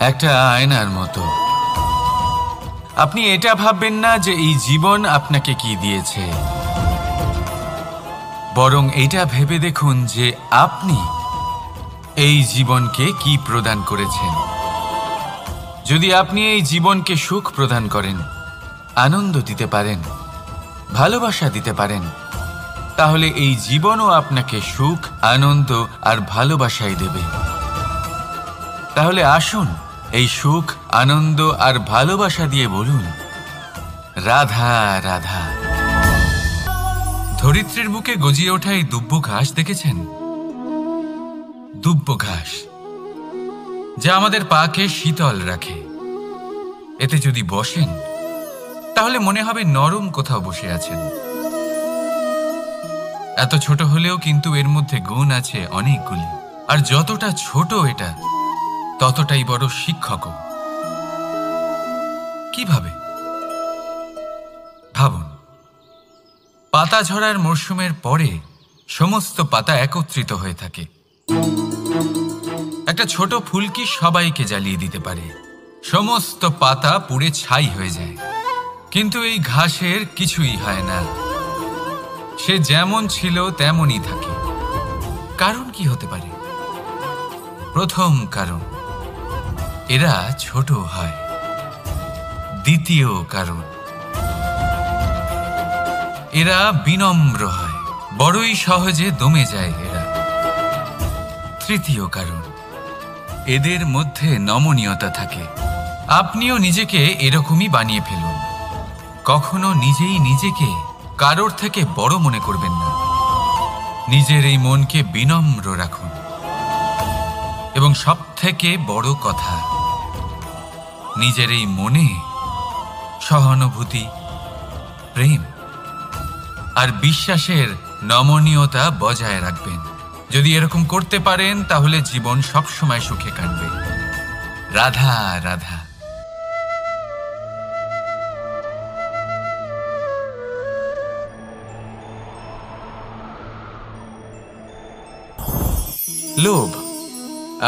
একটা আয়নার মতো। আপনি এটা ভাববেন না যে এই জীবন আপনাকে কি দিয়েছে, বরং এটা ভেবে দেখুন যে আপনি এই জীবনকে কি প্রদান করেছেন। যদি আপনি এই জীবনকে সুখ প্রদান করেন, আনন্দ দিতে পারেন, ভালোবাসা দিতে পারেন, তাহলে এই জীবনও আপনাকে সুখ, আনন্দ আর ভালোবাসাই দেবে। তাহলে আসুন এই সুখ, আনন্দ আর ভালোবাসা দিয়ে বলুন, রাধা রাধা। ধরিত্রীর বুকে গজিয়ে ওঠা এই দুব্ব ঘাস দেখেছেন? দুব্ব ঘাস, যা আমাদের পাকে শীতল রাখে। এতে যদি বসেন তাহলে মনে হবে নরম কোথাও বসে আছেন। এত ছোট হলেও কিন্তু এর মধ্যে গুণ আছে অনেকগুলি, আর যতটা ছোট এটা ততটাই বড় শিক্ষকও। কিভাবে? ভাবুন, পাতা ঝরার মরশুমের পরে সমস্ত পাতা একত্রিত হয়ে থাকে। একটা ছোট ফুলকি সবাইকে জ্বালিয়ে দিতে পারে, সমস্ত পাতা পুড়ে ছাই হয়ে যায়। কিন্তু এই ঘাসের কিছুই হয় না, সে যেমন ছিল তেমনই থাকে। কারণ কি হতে পারে? প্রথম কারণ, এরা ছোট হয়। দ্বিতীয় কারণ, এরা বিনম্র হয়, বড়ই সহজে দমে যায় এরা। তৃতীয় কারণ, এদের মধ্যে নমনীয়তা থাকে। আপনিও নিজেকে এরকমই বানিয়ে ফেলুন। কখনো নিজেই নিজেকে কারোর থেকে বড় মনে করবেন না। নিজের এই মনকে বিনম্র রাখুন। এবং সবথেকে বড় কথা, নিজের এই মনে সহানুভূতি, প্রেম আর বিশ্বাসের নমনীয়তা বজায় রাখবেন। যদি এরকম করতে পারেন তাহলে জীবন সবসময় সুখে কাটবে। রাধা রাধা। লোভ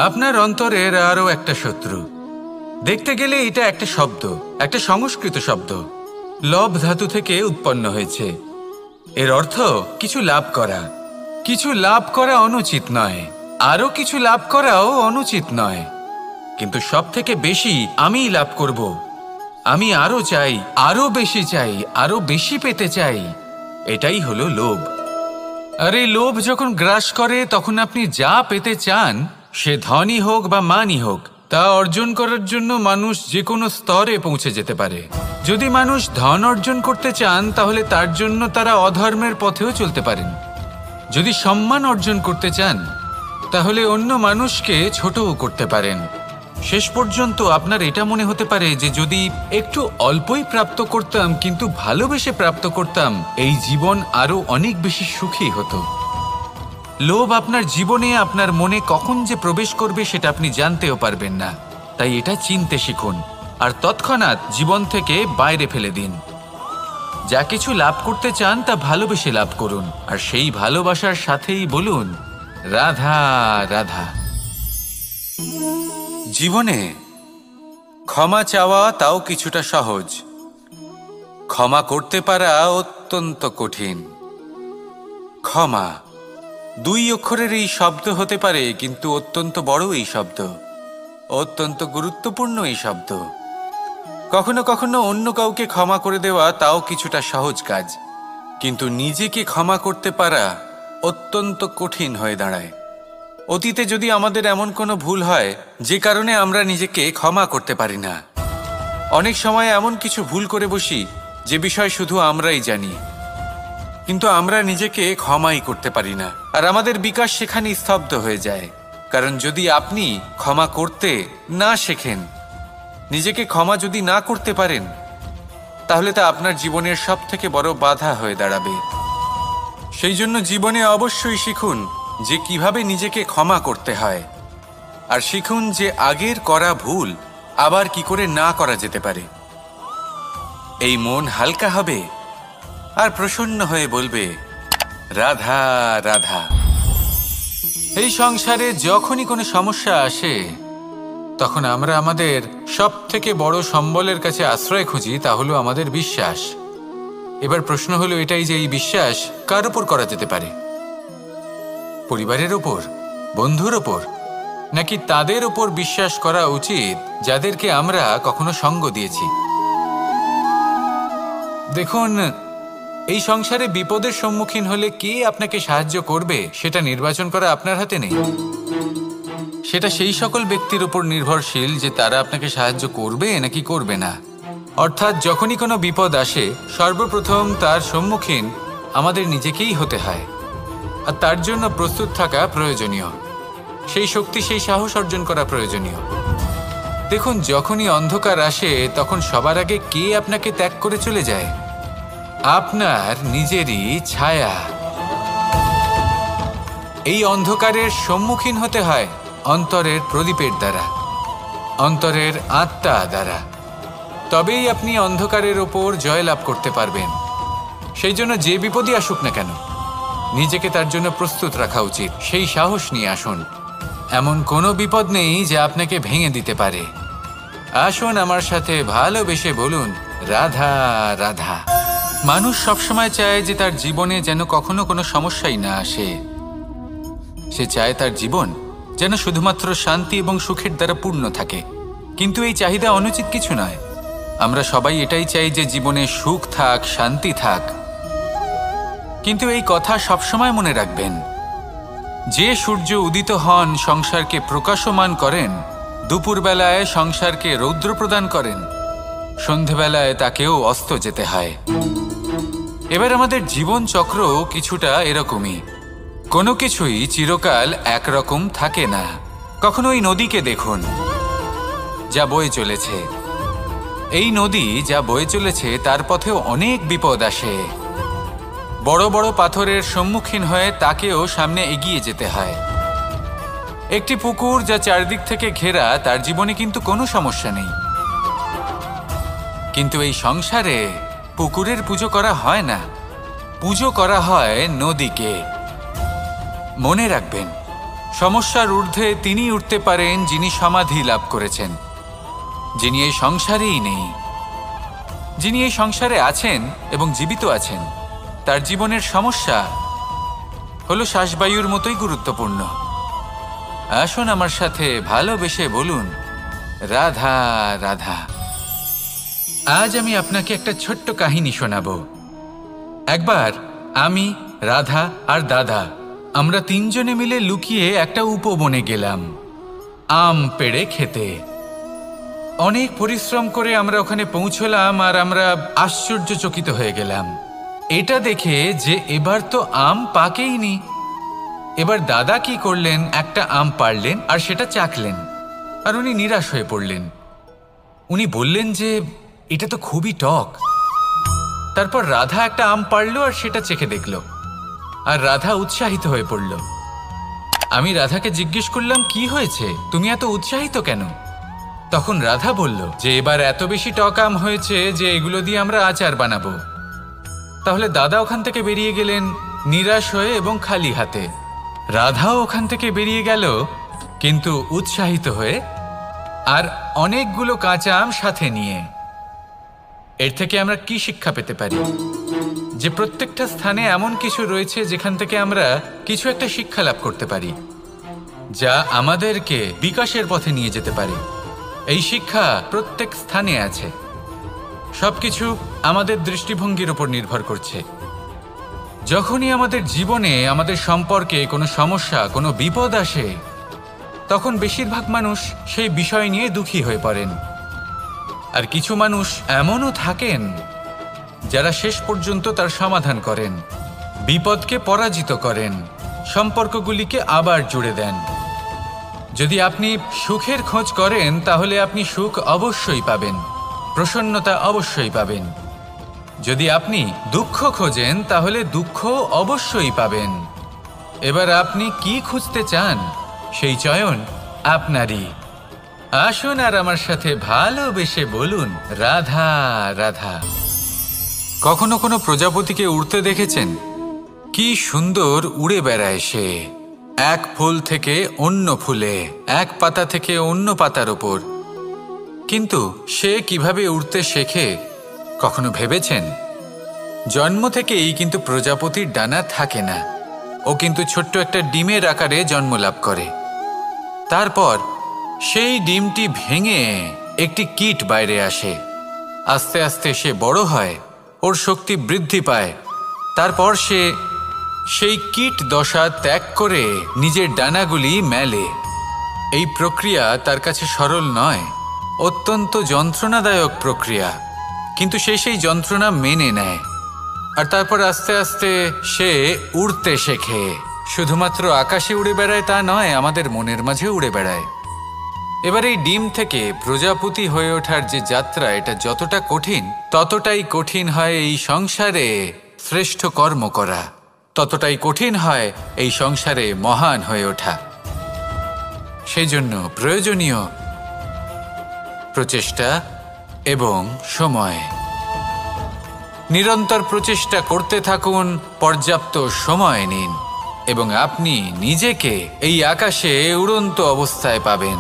আপনার অন্তরের আরো একটা শত্রু। দেখতে গেলে এটা একটা শব্দ, একটা সংস্কৃত শব্দ। লব ধাতু থেকে উৎপন্ন হয়েছে। এর অর্থ কিছু লাভ করা। কিছু লাভ করা অনুচিত নয়, আরো কিছু লাভ করাও অনুচিত নয়, কিন্তু সব থেকে বেশি আমিই লাভ করব। আমি আরো চাই, আরো বেশি চাই, আরো বেশি পেতে চাই। এটাই হলো লোভ। আর এই লোভ যখন গ্রাস করে তখন আপনি যা পেতে চান, সে ধনই হোক বা মানই হোক, তা অর্জন করার জন্য মানুষ যে কোনো স্তরে পৌঁছে যেতে পারে। যদি মানুষ ধন অর্জন করতে চান তাহলে তার জন্য তারা অধর্মের পথেও চলতে পারেন। যদি সম্মান অর্জন করতে চান তাহলে অন্য মানুষকে ছোটও করতে পারেন। শেষ পর্যন্ত আপনার এটা মনে হতে পারে যে যদি একটু অল্পই প্রাপ্ত করতাম, কিন্তু ভালোবেসে প্রাপ্ত করতাম, এই জীবন আরো অনেক বেশি সুখী হতো। লোভ আপনার জীবনে, আপনার মনে কখন যে প্রবেশ করবে সেটা আপনি জানতেও পারবেন না। তাই এটা চিনতে শিখুন আর তৎক্ষণাৎ জীবন থেকে বাইরে ফেলে দিন। যা কিছু লাভ করতে চান তা ভালোবেসে লাভ করুন, আর সেই ভালোবাসার সাথেই বলুন, রাধা রাধা। জীবনে ক্ষমা চাওয়া তাও কিছুটা সহজ, ক্ষমা করতে পারা অত্যন্ত কঠিন। ক্ষমা, 2 অক্ষরের এই শব্দ হতে পারে, কিন্তু অত্যন্ত বড় এই শব্দ, অত্যন্ত গুরুত্বপূর্ণ এই শব্দ। কখনো কখনো অন্য কাউকে ক্ষমা করে দেওয়া তাও কিছুটা সহজ কাজ, কিন্তু নিজেকে ক্ষমা করতে পারা অত্যন্ত কঠিন হয়ে দাঁড়ায়। অতীতে যদি আমাদের এমন কোনো ভুল হয় যে কারণে আমরা নিজেকে ক্ষমা করতে পারি না, অনেক সময় এমন কিছু ভুল করে বসি যে বিষয় শুধু আমরাই জানি, কিন্তু আমরা নিজেকে ক্ষমাই করতে পারি না, আর আমাদের বিকাশ সেখানে স্তব্ধ হয়ে যায়। কারণ যদি আপনি ক্ষমা করতে না শেখেন, নিজেকে ক্ষমা যদি না করতে পারেন, তাহলে তা আপনার জীবনের সবথেকে বড় বাধা হয়ে দাঁড়াবে। সেই জন্য জীবনে অবশ্যই শিখুন যে কিভাবে নিজেকে ক্ষমা করতে হয়, আর শিখুন যে আগের করা ভুল আবার কি করে না করা যেতে পারে। এই মন হালকা হবে আর প্রসন্ন হয়ে বলবে, রাধা রাধা। এই সংসারে যখনই কোনো সমস্যা আসে, তখন আমরা আমাদের সব থেকে বড় সম্বলের কাছে আশ্রয় খুঁজি, তা হলো আমাদের বিশ্বাস। এবার প্রশ্ন হলো এটাই যে এই বিশ্বাস কার ওপর করা যেতে পারে? পরিবারের ওপর, বন্ধুর ওপর, নাকি তাদের ওপর বিশ্বাস করা উচিত যাদেরকে আমরা কখনো সঙ্গ দিয়েছি? দেখুন, এই সংসারে বিপদের সম্মুখীন হলে কে আপনাকে সাহায্য করবে সেটা নির্বাচন করা আপনার হাতে নেই। সেটা সেই সকল ব্যক্তির উপর নির্ভরশীল যে তারা আপনাকে সাহায্য করবে নাকি করবে না। অর্থাৎ যখনই কোনো বিপদ আসে, সর্বপ্রথম তার সম্মুখীন আমাদের নিজেকেই হতে হয়, আর তার জন্য প্রস্তুত থাকা প্রয়োজনীয়। সেই শক্তি, সেই সাহস অর্জন করা প্রয়োজনীয়। দেখুন, যখনই অন্ধকার আসে তখন সবার আগে কে আপনাকে ত্যাগ করে চলে যায়? আপনার নিজেরই ছায়া। এই অন্ধকারের সম্মুখীন হতে হয় অন্তরের প্রদীপের দ্বারা, অন্তরের আত্মা দ্বারা। তবেই আপনি অন্ধকারের ওপর জয়লাভ করতে পারবেন। সেই জন্য যে বিপদই আসুক না কেন, নিজেকে তার জন্য প্রস্তুত রাখা উচিত। সেই সাহস নিয়ে আসুন। এমন কোনো বিপদ নেই যা আপনাকে ভেঙে দিতে পারে। আসুন আমার সাথে ভালোবেসে বলুন, রাধা রাধা। মানুষ সবসময় চায় যে তার জীবনে যেন কখনো কোনো সমস্যাই না আসে। সে চায় তার জীবন যেন শুধুমাত্র শান্তি এবং সুখের দ্বারা পূর্ণ থাকে। কিন্তু এই চাহিদা অনুচিত কিছু নয়। আমরা সবাই এটাই চাই যে জীবনে সুখ থাক, শান্তি থাক। কিন্তু এই কথা সবসময় মনে রাখবেন, যে সূর্য উদিত হন সংসারকে প্রকাশমান করেন, দুপুরবেলায় সংসারকে রৌদ্র প্রদান করেন, সন্ধেবেলায় তাকেও অস্ত যেতে হয়। এবার আমাদের জীবন চক্র কিছুটা এরকমই। কোনো কিছুই চিরকাল একরকম থাকে না। কখনো এই নদীকে দেখুন যা বয়ে চলেছে। এই নদী যা বয়ে চলেছে তার পথেও অনেক বিপদ আসে। বড় বড় পাথরের সম্মুখীন হয়ে তাকেও সামনে এগিয়ে যেতে হয়। একটি পুকুর যা চারদিক থেকে ঘেরা, তার জীবনে কিন্তু কোনো সমস্যা নেই। কিন্তু এই সংসারে পুকুরের পুজো করা হয় না, পুজো করা হয় নদীকে। মনে রাখবেন, সমস্যার ঊর্ধ্বে তিনি উঠতে পারেন যিনি সমাধি লাভ করেছেন, যিনি এই সংসারেই নেই। যিনি এই সংসারে আছেন এবং জীবিত আছেন, তার জীবনের সমস্যা হলো শ্বাসবায়ুর মতোই গুরুত্বপূর্ণ। আসুন আমার সাথে ভালোবেসে বলুন, রাধা রাধা। আজ আমি আপনাকে একটা ছোট্ট কাহিনী শোনাবো। একবার আমি, রাধা আর দাদা, আমরা তিনজনে মিলে লুকিয়ে একটা উপবনে গেলাম আম পেড়ে খেতে। অনেক পরিশ্রম করে আমরা ওখানে পৌঁছলাম, আর আমরা আশ্চর্যচকিত হয়ে গেলাম এটা দেখে যে এবার তো আম পাকেইনি। এবার দাদা কি করলেন, একটা আম পাড়লেন আর সেটা চাখলেন, আর উনি নিরাশ হয়ে পড়লেন। উনি বললেন যে এটা তো খুবই টক। তারপর রাধা একটা আম পাড়ল আর সেটা চেখে দেখল, আর রাধা উৎসাহিত হয়ে পড়ল। আমি রাধাকে জিজ্ঞেস করলাম, কি হয়েছে, তুমি এত উৎসাহিত কেন? তখন রাধা বলল যে এবার এত বেশি টক আম হয়েছে যে এগুলো দিয়ে আমরা আচার বানাবো। তাহলে দাদা ওখান থেকে বেরিয়ে গেলেন নিরাশ হয়ে এবং খালি হাতে। রাধাও ওখান থেকে বেরিয়ে গেল কিন্তু উৎসাহিত হয়ে, আর অনেকগুলো কাঁচা আম সাথে নিয়ে। এর থেকে আমরা কি শিক্ষা পেতে পারি? যে প্রত্যেকটা স্থানে এমন কিছু রয়েছে যেখান থেকে আমরা কিছু একটা শিক্ষা লাভ করতে পারি, যা আমাদেরকে বিকাশের পথে নিয়ে যেতে পারে। এই শিক্ষা প্রত্যেক স্থানে আছে। সবকিছু আমাদের দৃষ্টিভঙ্গির উপর নির্ভর করছে। যখনই আমাদের জীবনে আমাদের সম্পর্কে কোনো সমস্যা, কোনো বিপদ আসে, তখন বেশিরভাগ মানুষ সেই বিষয় নিয়ে দুঃখী হয়ে পড়েন। আর কিছু মানুষ এমনও থাকেন যারা শেষ পর্যন্ত তার সমাধান করেন, বিপদকে পরাজিত করেন, সম্পর্কগুলিকে আবার জুড়ে দেন। যদি আপনি সুখের খোঁজ করেন তাহলে আপনি সুখ অবশ্যই পাবেন, প্রসন্নতা অবশ্যই পাবেন। যদি আপনি দুঃখ খোঁজেন তাহলে দুঃখ অবশ্যই পাবেন। এবার আপনি কি খুঁজতে চান সেই চয়ন আপনারই। আসুন আর আমার সাথে ভালোবেসে বলুন, রাধা রাধা। কখনো কোনো প্রজাপতিকে উড়তে দেখেছেন? কি সুন্দর উড়ে বেড়ায় সে, এক ফুল থেকে অন্য ফুলে, এক পাতা থেকে অন্য পাতার ওপর। কিন্তু সে কিভাবে উড়তে শেখে কখনো ভেবেছেন? জন্ম থেকেই কিন্তু প্রজাপতির ডানা থাকে না। ও কিন্তু ছোট্ট একটা ডিমের আকারে জন্ম লাভ করে। তারপর সেই ডিমটি ভেঙে একটি কীট বাইরে আসে। আস্তে আস্তে সে বড় হয়, ওর শক্তি বৃদ্ধি পায়। তারপর সে সেই কীট দশা ত্যাগ করে নিজের ডানাগুলি মেলে। এই প্রক্রিয়া তার কাছে সরল নয়, অত্যন্ত যন্ত্রণাদায়ক প্রক্রিয়া, কিন্তু সে সেই যন্ত্রণা মেনে নেয়। আর তারপর আস্তে আস্তে সে উড়তে শেখে। শুধুমাত্র আকাশে উড়ে বেড়ায় তা নয়, আমাদের মনের মাঝে উড়ে বেড়ায়। এবার এই ডিম থেকে প্রজাপতি হয়ে ওঠার যে যাত্রা, এটা যতটা কঠিন, ততটাই কঠিন হয় এই সংসারে শ্রেষ্ঠ কর্ম করা, ততটাই কঠিন হয় এই সংসারে মহান হয়ে ওঠা। সেই জন্য প্রয়োজনীয় প্রচেষ্টা এবং সময়। নিরন্তর প্রচেষ্টা করতে থাকুন, পর্যাপ্ত সময় নিন, এবং আপনি নিজেকে এই আকাশে উড়ন্ত অবস্থায় পাবেন।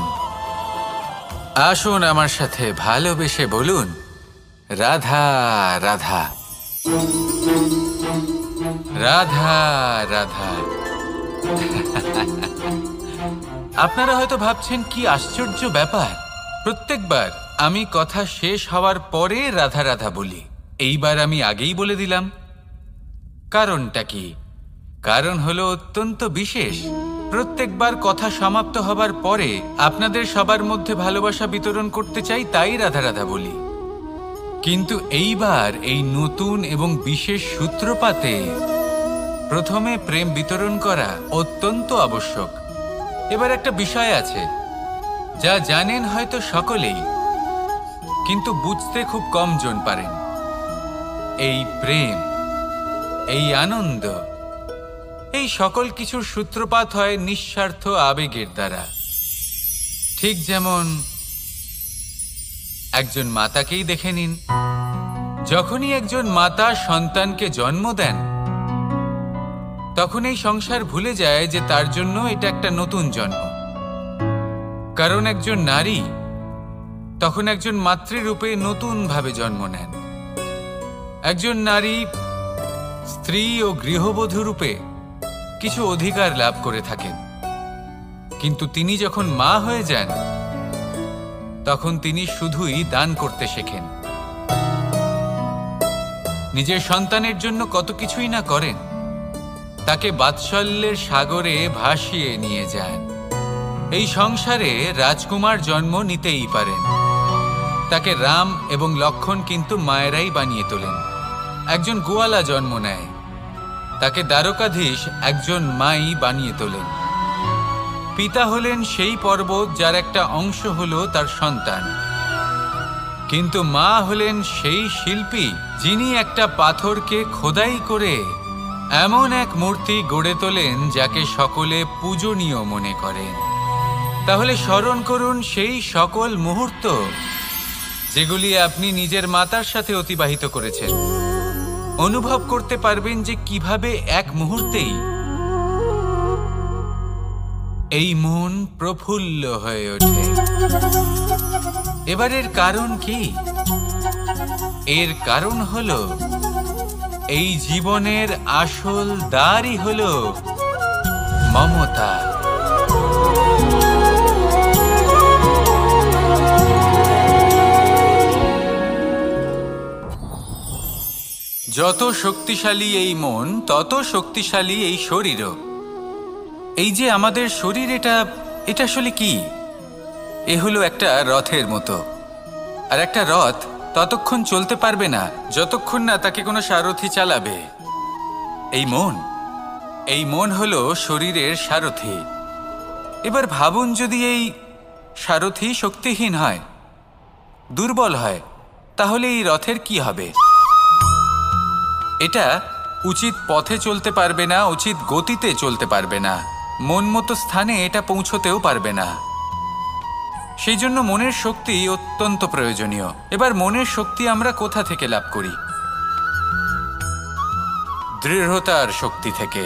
আসুন আমার সাথে ভালোবেসে বলুন, রাধা রাধা, রাধা রাধা। আপনারা হয়তো ভাবছেন কি আশ্চর্য ব্যাপার, প্রত্যেকবার আমি কথা শেষ হওয়ার পরে রাধা রাধা বলি। এইবার আমি আগেই বলে দিলাম। কারণটা কি? কারণ হলো অত্যন্ত বিশেষ। প্রত্যেকবার কথা সমাপ্ত হবার পরে আপনাদের সবার মধ্যে ভালোবাসা বিতরণ করতে চাই, তাই রাধা রাধা বলি। কিন্তু এইবার এই নতুন এবং বিশেষ সূত্রপাতে প্রথমে প্রেম বিতরণ করা অত্যন্ত আবশ্যক। এবার একটা বিষয় আছে যা জানেন হয়তো সকলেই, কিন্তু বুঝতে খুব কম জন পারেন। এই প্রেম, এই আনন্দ, এই সকল কিছুর সূত্রপাত হয় নিঃস্বার্থ আবেগের দ্বারা। ঠিক যেমন একজন মাতাকেই দেখে নিন। যখনই একজন মাতা সন্তানকে জন্ম দেন, তখন এই সংসার ভুলে যায় যে তার জন্য এটা একটা নতুন জন্ম। কারণ একজন নারী তখন একজন মাতৃরূপে নতুনভাবে জন্ম নেন। একজন নারী স্ত্রী ও গৃহবধূ রূপে কিছু অধিকার লাভ করে থাকেন, কিন্তু তিনি যখন মা হয়ে যান তখন তিনি শুধুই দান করতে শেখেন। নিজের সন্তানের জন্য কত কিছুই না করেন, তাকে বাৎসল্যের সাগরে ভাসিয়ে নিয়ে যান। এই সংসারে রাজকুমার জন্ম নিতেই পারেন, তাকে রাম এবং লক্ষণ কিন্তু মায়েরাই বানিয়ে তোলেন। একজন গোয়ালা জন্ম নেয়, তাকে দ্বারকাধীশ একজন মাই বানিয়ে তোলেন। পিতা হলেন সেই পর্বত যার একটা অংশ হলো তার সন্তান, কিন্তু মা হলেন সেই শিল্পী যিনি একটা পাথরকে খোদাই করে এমন এক মূর্তি গড়ে তোলেন যাকে সকলে পূজনীয় মনে করেন। তাহলে স্মরণ করুন সেই সকল মুহূর্ত যেগুলি আপনি নিজের মাতার সাথে অতিবাহিত করেছেন। অনুভব করতে পারবেন যে কিভাবে এক মুহূর্তেই এই মন প্রফুল্ল হয়ে ওঠে। এবার এর কারণ কি? এর কারণ হলো এই জীবনের আসল দ্বারই হল মমতা। যত শক্তিশালী এই মন, তত শক্তিশালী এই শরীরও। এই যে আমাদের শরীর, এটা আসলে কি? এ হলো একটা রথের মতো। আর একটা রথ ততক্ষণ চলতে পারবে না যতক্ষণ না তাকে কোনো সারথি চালাবে। এই মন হলো শরীরের সারথি। এবার ভাবুন, যদি এই সারথি শক্তিহীন হয়, দুর্বল হয়, তাহলে এই রথের কি হবে? এটা উচিত পথে চলতে পারবে না, উচিত গতিতে চলতে পারবে না, মন মতো স্থানে এটা পৌঁছতেও পারবে না। সেই জন্য মনের শক্তি অত্যন্ত প্রয়োজনীয়। এবার মনের শক্তি আমরা কোথা থেকে লাভ করি? দৃঢ়তার শক্তি থেকে।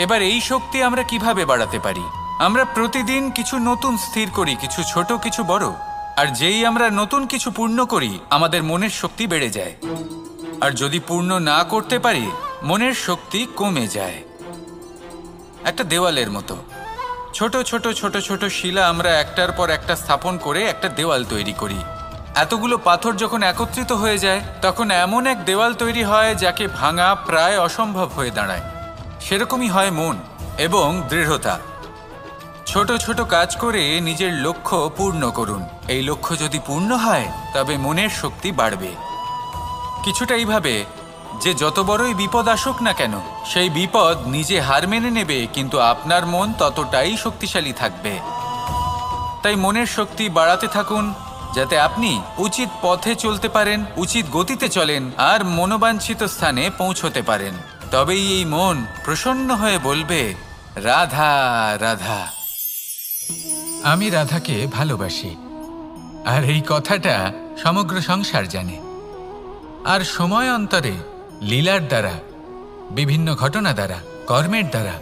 এবার এই শক্তি আমরা কিভাবে বাড়াতে পারি? আমরা প্রতিদিন কিছু নতুন স্থির করি, কিছু ছোট কিছু বড়। আর যেই আমরা নতুন কিছু পূর্ণ করি, আমাদের মনের শক্তি বেড়ে যায়। আর যদি পূর্ণ না করতে পারি, মনের শক্তি কমে যায়। একটা দেওয়ালের মতো ছোট ছোট ছোট ছোট শিলা আমরা একটার পর একটা স্থাপন করে একটা দেওয়াল তৈরি করি। এতগুলো পাথর যখন একত্রিত হয়ে যায়, তখন এমন এক দেওয়াল তৈরি হয় যাকে ভাঙা প্রায় অসম্ভব হয়ে দাঁড়ায়। সেরকমই হয় মন এবং দৃঢ়তা। ছোট ছোট কাজ করে নিজের লক্ষ্য পূর্ণ করুন। এই লক্ষ্য যদি পূর্ণ হয়, তবে মনের শক্তি বাড়বে। কিছুটা এইভাবে যে যত বড়ই বিপদ আসুক না কেন, সেই বিপদ নিজে হার মেনে নেবে, কিন্তু আপনার মন ততটাই শক্তিশালী থাকবে। তাই মনের শক্তি বাড়াতে থাকুন, যাতে আপনি উচিত পথে চলতে পারেন, উচিত গতিতে চলেন আর মনোবাঞ্ছিত স্থানে পৌঁছতে পারেন। তবেই এই মন প্রসন্ন হয়ে বলবে, রাধা রাধা। আমি রাধাকে ভালোবাসি, আর এই কথাটা সমগ্র সংসার জানে। আর সময় অন্তরে লীলার দ্বারা, বিভিন্ন ঘটনা দ্বারা, কর্মের দ্বারা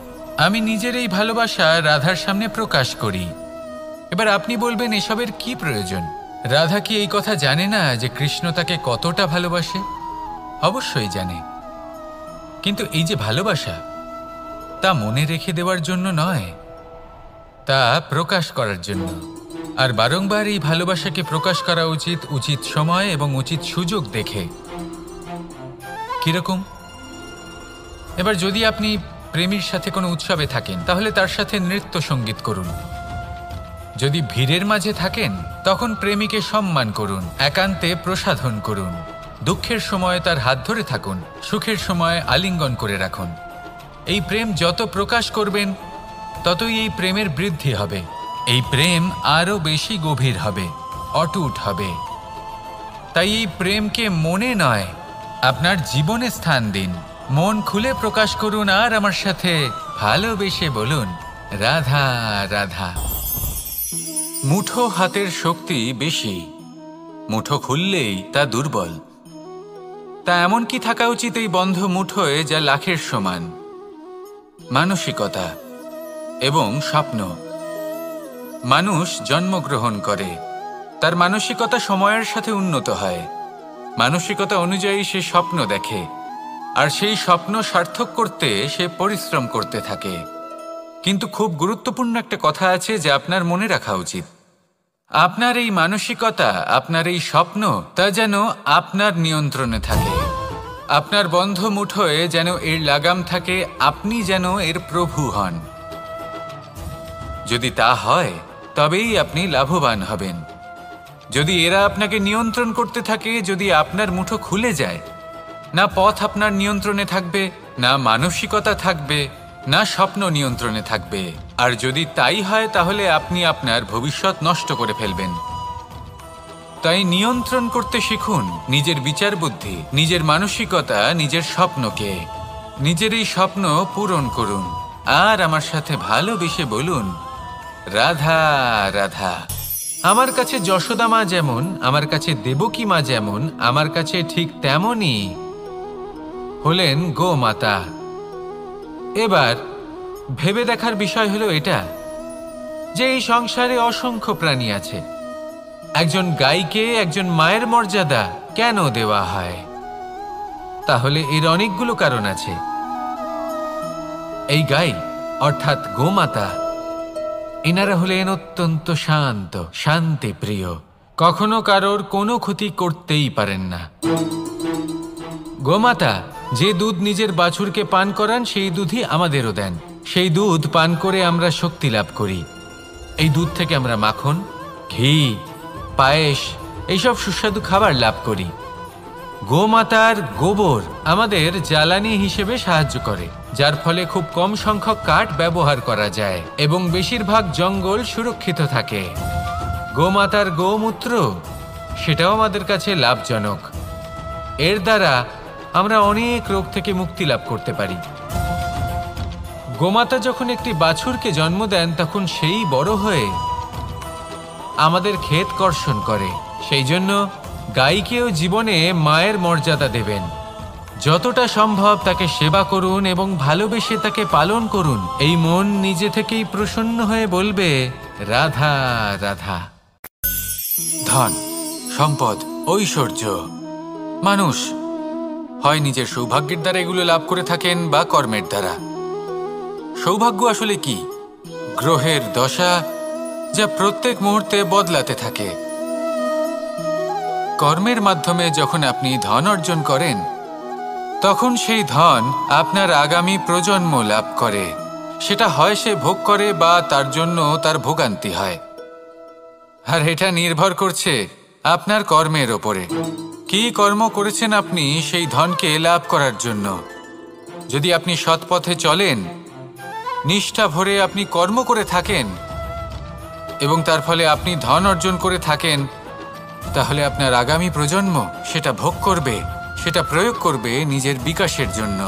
আমি নিজের এই ভালোবাসা রাধার সামনে প্রকাশ করি। এবার আপনি বলবেন, এসবের কি প্রয়োজন? রাধা কি এই কথা জানে না যে কৃষ্ণ তাকে কতটা ভালোবাসে? অবশ্যই জানে, কিন্তু এই যে ভালোবাসা, তা মনে রেখে দেওয়ার জন্য নয়, তা প্রকাশ করার জন্য। আর বারংবার এই ভালোবাসাকে প্রকাশ করা উচিত, উচিত সময় এবং উচিত সুযোগ দেখে। কিরকম? এবার যদি আপনি প্রেমীর সাথে কোনো উৎসবে থাকেন, তাহলে তার সাথে নৃত্য সঙ্গীত করুন। যদি ভিড়ের মাঝে থাকেন, তখন প্রেমীকে সম্মান করুন, একান্তে প্রসাধন করুন। দুঃখের সময় তার হাত ধরে থাকুন, সুখের সময় আলিঙ্গন করে রাখুন। এই প্রেম যত প্রকাশ করবেন, ততই এই প্রেমের বৃদ্ধি হবে। এই প্রেম আরও বেশি গভীর হবে, অটুট হবে। তাই এই প্রেমকে মনে নয়, আপনার জীবনে স্থান দিন। মন খুলে প্রকাশ করুন আর আমার সাথে ভালোবেসে বলুন, রাধা রাধা। মুঠো হাতের শক্তি বেশি, মুঠো খুললেই তা দুর্বল। তা এমন কি থাকা উচিত এই বন্ধ মুঠোয়, যা লাখের সমান? মানসিকতা এবং স্বপ্ন। মানুষ জন্মগ্রহণ করে, তার মানসিকতা সময়ের সাথে উন্নত হয়। মানসিকতা অনুযায়ী সে স্বপ্ন দেখে, আর সেই স্বপ্ন সার্থক করতে সে পরিশ্রম করতে থাকে। কিন্তু খুব গুরুত্বপূর্ণ একটা কথা আছে যা আপনার মনে রাখা উচিত। আপনার এই মানসিকতা, আপনার এই স্বপ্ন, তা যেন আপনার নিয়ন্ত্রণে থাকে। আপনার বন্ধ মুঠোয় যেন এর লাগাম থাকে, আপনি যেন এর প্রভু হন। যদি তা হয়, তবেই আপনি লাভবান হবেন। যদি এরা আপনাকে নিয়ন্ত্রণ করতে থাকে, যদি আপনার মুঠো খুলে যায়, না পথ আপনার নিয়ন্ত্রণে থাকবে, না মানসিকতা থাকবে, না স্বপ্ন নিয়ন্ত্রণে থাকবে। আর যদি তাই হয়, তাহলে আপনি আপনার ভবিষ্যৎ নষ্ট করে ফেলবেন। তাই নিয়ন্ত্রণ করতে শিখুন নিজের বিচার বুদ্ধি, নিজের মানসিকতা, নিজের স্বপ্নকে। নিজের এই স্বপ্ন পূরণ করুন আর আমার সাথে ভালোবেসে বলুন, রাধা রাধা। আমার কাছে যশোদা মা যেমন, আমার কাছে দেবকী মা যেমন, আমার কাছে ঠিক তেমনই হলেন গোমাতা। এবার ভেবে দেখার বিষয় হলো এটা, যে এই সংসারে অসংখ্য প্রাণী আছে। একজন গাইকে একজন মায়ের মর্যাদা কেন দেওয়া হয়? তাহলে এর অনেকগুলো কারণ আছে। এই গাই অর্থাৎ গোমাতা, এনারা হলেন অত্যন্ত শান্ত, শান্তিপ্রিয়, কখনো কারোর কোনো ক্ষতি করতেই পারেন না। গোমাতা যে দুধ নিজের বাছুরকে পান করান সেই দুধই আমাদেরও দেন। সেই দুধ পান করে আমরা শক্তি লাভ করি। এই দুধ থেকে আমরা মাখন, ঘি, পায়েস এইসব সুস্বাদু খাবার লাভ করি। গোমাতার গোবর আমাদের জ্বালানি হিসেবে সাহায্য করে, যার ফলে খুব কম সংখ্যক কাঠ ব্যবহার করা যায় এবং বেশিরভাগ জঙ্গল সুরক্ষিত থাকে। গোমাতার গোমূত্র সেটাও আমাদের কাছে লাভজনক। এর দ্বারা আমরা অনেক রোগ থেকে মুক্তি লাভ করতে পারি। গোমাতা যখন একটি বাছুরকে জন্ম দেন তখন সেই বড় হয়ে আমাদের ক্ষেত কর্ষণ করে। সেই জন্য গাইকেও জীবনে মায়ের মর্যাদা দেবেন। যতটা সম্ভব তাকে সেবা করুন এবং ভালোবেসে তাকে পালন করুন। এই মন নিজে থেকেই প্রসন্ন হয়ে বলবে, রাধা রাধা। ধন, সম্পদ, ঐশ্বর্য, মানুষ হয় নিজের সৌভাগ্যের দ্বারা এগুলো লাভ করে থাকেন বা কর্মের দ্বারা। সৌভাগ্য আসলে কি? গ্রহের দশা যা প্রত্যেক মুহূর্তে বদলাতে থাকে। কর্মের মাধ্যমে যখন আপনি ধন অর্জন করেন তখন সেই ধন আপনার আগামী প্রজন্ম লাভ করে। সেটা হয় সে ভোগ করে বা তার জন্য তার ভোগান্তি হয়। আর এটা নির্ভর করছে আপনার কর্মের ওপরে। কি কর্ম করেছেন আপনি সেই ধনকে লাভ করার জন্য। যদি আপনি সৎ পথে চলেন, নিষ্ঠা ভরে আপনি কর্ম করে থাকেন এবং তার ফলে আপনি ধন অর্জন করে থাকেন, তাহলে আপনার আগামী প্রজন্ম সেটা ভোগ করবে, সেটা প্রয়োগ করবে নিজের বিকাশের জন্য।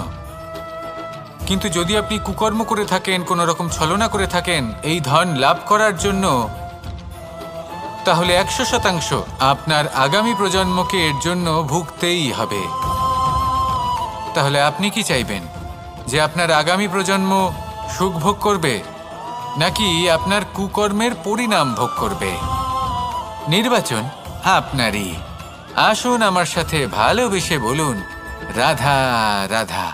কিন্তু যদি আপনি কুকর্ম করে থাকেন, কোনো রকম ছলনা করে থাকেন এই ধন লাভ করার জন্য, তাহলে 100% আপনার আগামী প্রজন্মকে এর জন্য ভুগতেই হবে। তাহলে আপনি কি চাইবেন? যে আপনার আগামী প্রজন্ম সুখ ভোগ করবে নাকি আপনার কুকর্মের পরিণাম ভোগ করবে? নির্বাচন আপনারই। আসুন আমার সাথে ভালোবেসে বলুন, রাধা রাধা।